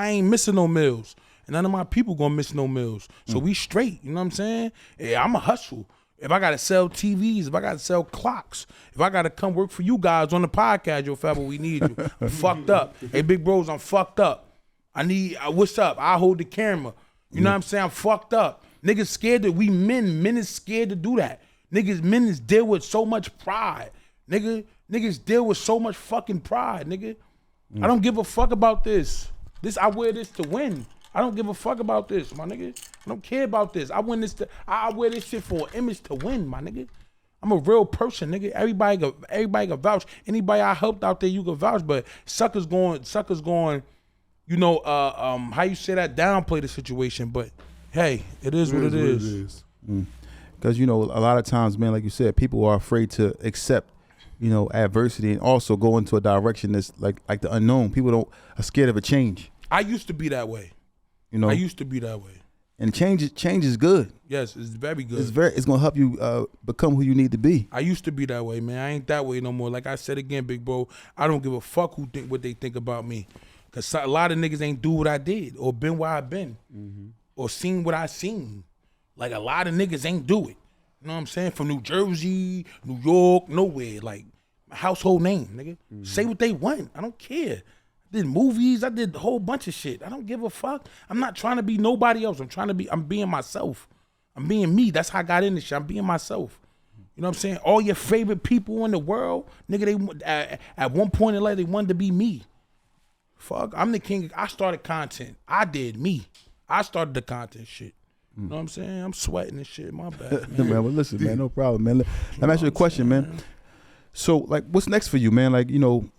ain't missing no meals. And none of my people gonna miss no meals. So we straight, you know what I'm saying? Yeah, I'm a hustle. If I gotta sell TVs, if I gotta sell clocks, if I gotta come work for you guys on the podcast, yo, Fatboy, we need you. I'm fucked up. Hey, big bros, I'm fucked up. What's up? I hold the camera. You know what I'm saying? I'm fucked up. Niggas scared that men is scared to do that. Men is deal with so much pride. Niggas deal with so much fucking pride, nigga. I don't give a fuck about this. I wear this to win. I don't give a fuck about this, my nigga. I don't care about this. I wear this shit for an image to win, my nigga. I'm a real person, nigga. Everybody can vouch. Anybody I helped out there, you can vouch. But suckers going, you know, how you say that, downplay the situation. But hey, it is what it is. Because, you know, a lot of times, man, like you said, people are afraid to accept, you know, adversity and also go into a direction that's like the unknown. People are scared of a change. I used to be that way. You know, I used to be that way. And change is good. Yes, it's very good. It's gonna help you become who you need to be. I used to be that way, man. I ain't that way no more. Like I said again, big bro, I don't give a fuck what they think about me. Cause a lot of niggas ain't do what I did or been where I been or seen what I seen. Like a lot of niggas ain't do it. You know what I'm saying? From New Jersey, New York, nowhere. Like household name, nigga. Say what they want. I don't care. I did movies. I did a whole bunch of shit. I don't give a fuck. I'm not trying to be nobody else. I'm being myself. I'm being me. That's how I got in this shit. I'm being myself. You know what I'm saying? All your favorite people in the world, nigga, they at one point in life, they wanted to be me. Fuck, I'm the king. I started content. I did me. I started the content shit. You know what I'm saying? I'm sweating and shit. My bad, man. Man, well, listen, man, no problem, man. Let me ask you a question, man. So, like, what's next for you, man? Like, you know,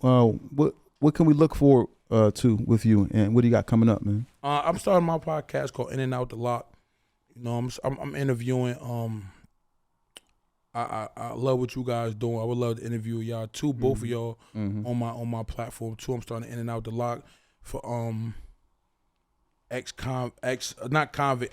what can we look forward to with you, and what do you got coming up, man? I'm starting my podcast called In and Out the Lock. You know, I'm interviewing. I love what you guys doing. I would love to interview y'all too, both of y'all on my platform too. I'm starting In and Out the Lock for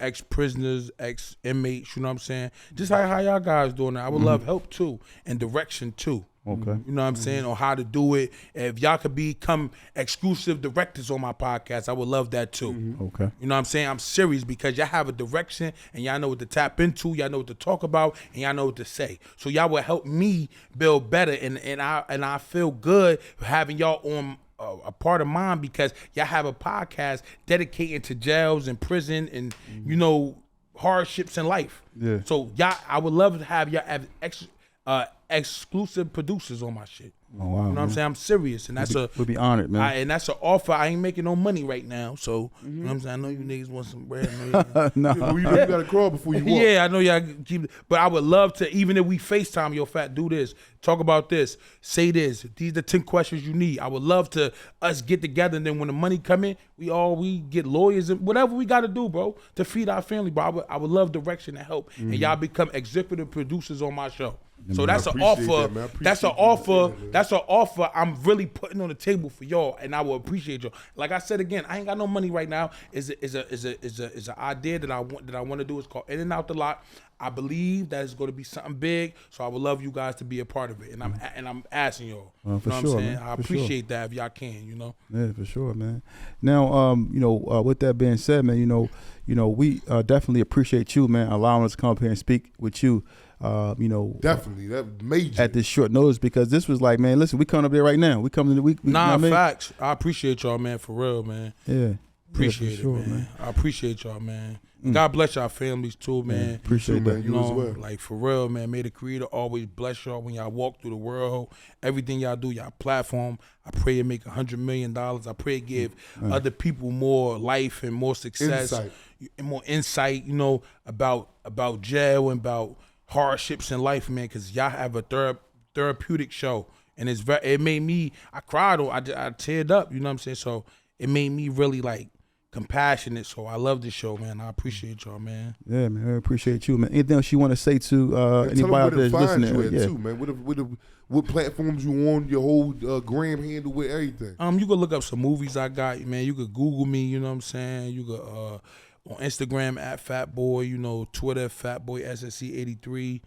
ex-prisoners, ex-inmates, you know what I'm saying? Just how y'all guys doing that. I would love help too and direction too. Okay. You know what I'm saying? On how to do it. If y'all could become exclusive directors on my podcast, I would love that too. Okay. You know what I'm saying? I'm serious because y'all have a direction and y'all know what to tap into, y'all know what to talk about, and y'all know what to say. So y'all will help me build better, and I feel good having y'all on a part of mine because y'all have a podcast dedicated to jails and prison and you know, hardships in life. Yeah. So y'all, I would love to have y'all have exclusive producers on my shit. Oh, wow, you know what I'm saying? I'm serious, and that's we'll be honored, man. And that's an offer. I ain't making no money right now, so you know what I'm saying. I know you niggas want some bread. No, you gotta crawl before you walk. Yeah, I know y'all keep, but I would love to. Even if we FaceTime, yo, Fat, do this, talk about this, say this. These are the 10 questions you need. I would love to us get together, and then when the money come in, we get lawyers and whatever we got to do, bro, to feed our family. Bro, I would love direction and help, and y'all become executive producers on my show. So that's an offer. That's an offer. That's an offer I'm really putting on the table for y'all, and I will appreciate y'all. Like I said again, I ain't got no money right now. Is an idea that I want to do. It's called In and Out the Lock. I believe that it's going to be something big, so I would love you guys to be a part of it, and I'm asking y'all. For you know what I'm sure, saying? man. I appreciate that if y'all can, you know. Yeah, for sure, man. Now, you know, with that being said, man, you know, we definitely appreciate you, man, allowing us to come up here and speak with you. You know, definitely that major at this short notice, because this was like, man, listen, we coming up there right now. We coming to the week. Nah, facts. I appreciate y'all, man, for real, man. Yeah. Appreciate it, man. I appreciate y'all, man. God bless y'all families too, man. Appreciate that. You as well. Like for real, man. May the Creator always bless y'all when y'all walk through the world. Everything y'all do, y'all platform. I pray it make $100 million. I pray it give other people more life and more success and more insight. About jail and about hardships in life, man. Because y'all have a therapeutic show, and it made me. I cried or I teared up. You know what I'm saying? So it made me really like compassionate. So I love this show, man. I appreciate y'all, man. Yeah, man. I appreciate you, man. Anything else you want to say to anybody out there listening? Too, man. What platforms you on? Your whole gram handle with everything. You could look up some movies I got, man. You could Google me. You know what I'm saying? You could on Instagram at Fatboy. Twitter Fatboy SSE 83.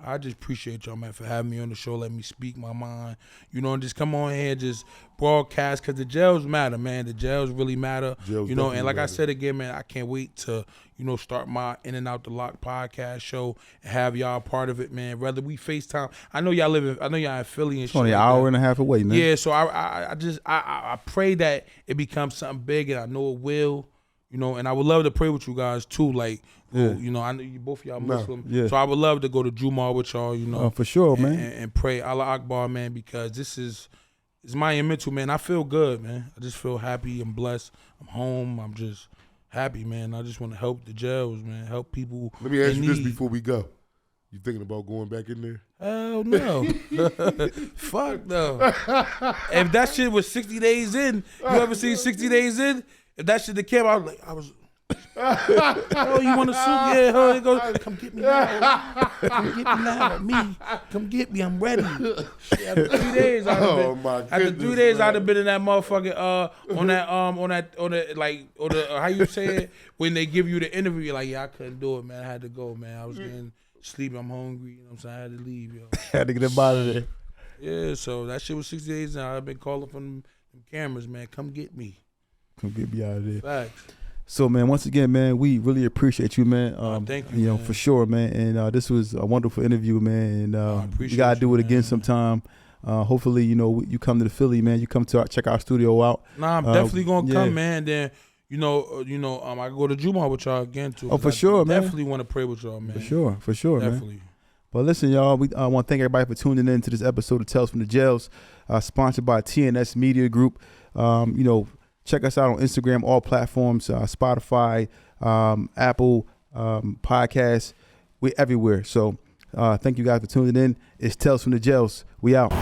I just appreciate y'all, man, for having me on the show. Let me speak my mind. And just come on here, just broadcast, because the jails matter, man. The jails really matter. And like I said again, man, I can't wait to, start my In and Out the Lock podcast show and have y'all part of it, man. Whether we FaceTime. I know y'all in Philly and it's shit. Only an hour and a half away, man. Yeah, so I pray that it becomes something big, and I know it will. And I would love to pray with you guys too. Like, I know you both of y'all Muslim, so I would love to go to Jumu'ah with y'all. For sure, and, man. And pray Allah Akbar, man, because this is monumental, man. I feel good, man. I just feel happy and blessed. I'm home. I'm just happy, man. I just want to help the jails, man. Help people. Let me ask you this before we go. You thinking about going back in there? Hell no. Fuck no. If that shit was 60 days in, you ever seen 60 days in? If that shit that came out, oh, you want to sue? Yeah, oh, it goes, come get me now. Come get me now. Me, come get me. I'm ready. Shit, after 3 days, after 3 days, I'd have been in that motherfucking on the how you say it when they give you the interview. You're like, yeah, I couldn't do it, man. I had to go, man. I was getting sleepy. I'm hungry. You know what I'm saying? I had to leave, yo. Had to get up out of there. Yeah, so that shit was 60 days, and I've been calling from them cameras, man. Come get me. Come get me out of there. Facts. So, man, once again, man, we really appreciate you, man. Thank you, man. For sure, man. And this was a wonderful interview, man. And we gotta do it again sometime. Hopefully, you come to the Philly, man. You come to check our studio out. Nah, I'm definitely gonna come, man. Then, I go to Jumu'ah with y'all again too. Oh, for sure, man. Definitely want to pray with y'all, man. For sure, definitely. Man. But listen, y'all, we want to thank everybody for tuning in to this episode of Tales from the Jails, sponsored by TNS Media Group. Check us out on Instagram, all platforms, Spotify, Apple Podcasts. We're everywhere. So thank you guys for tuning in. It's Tales from the Jails. We out.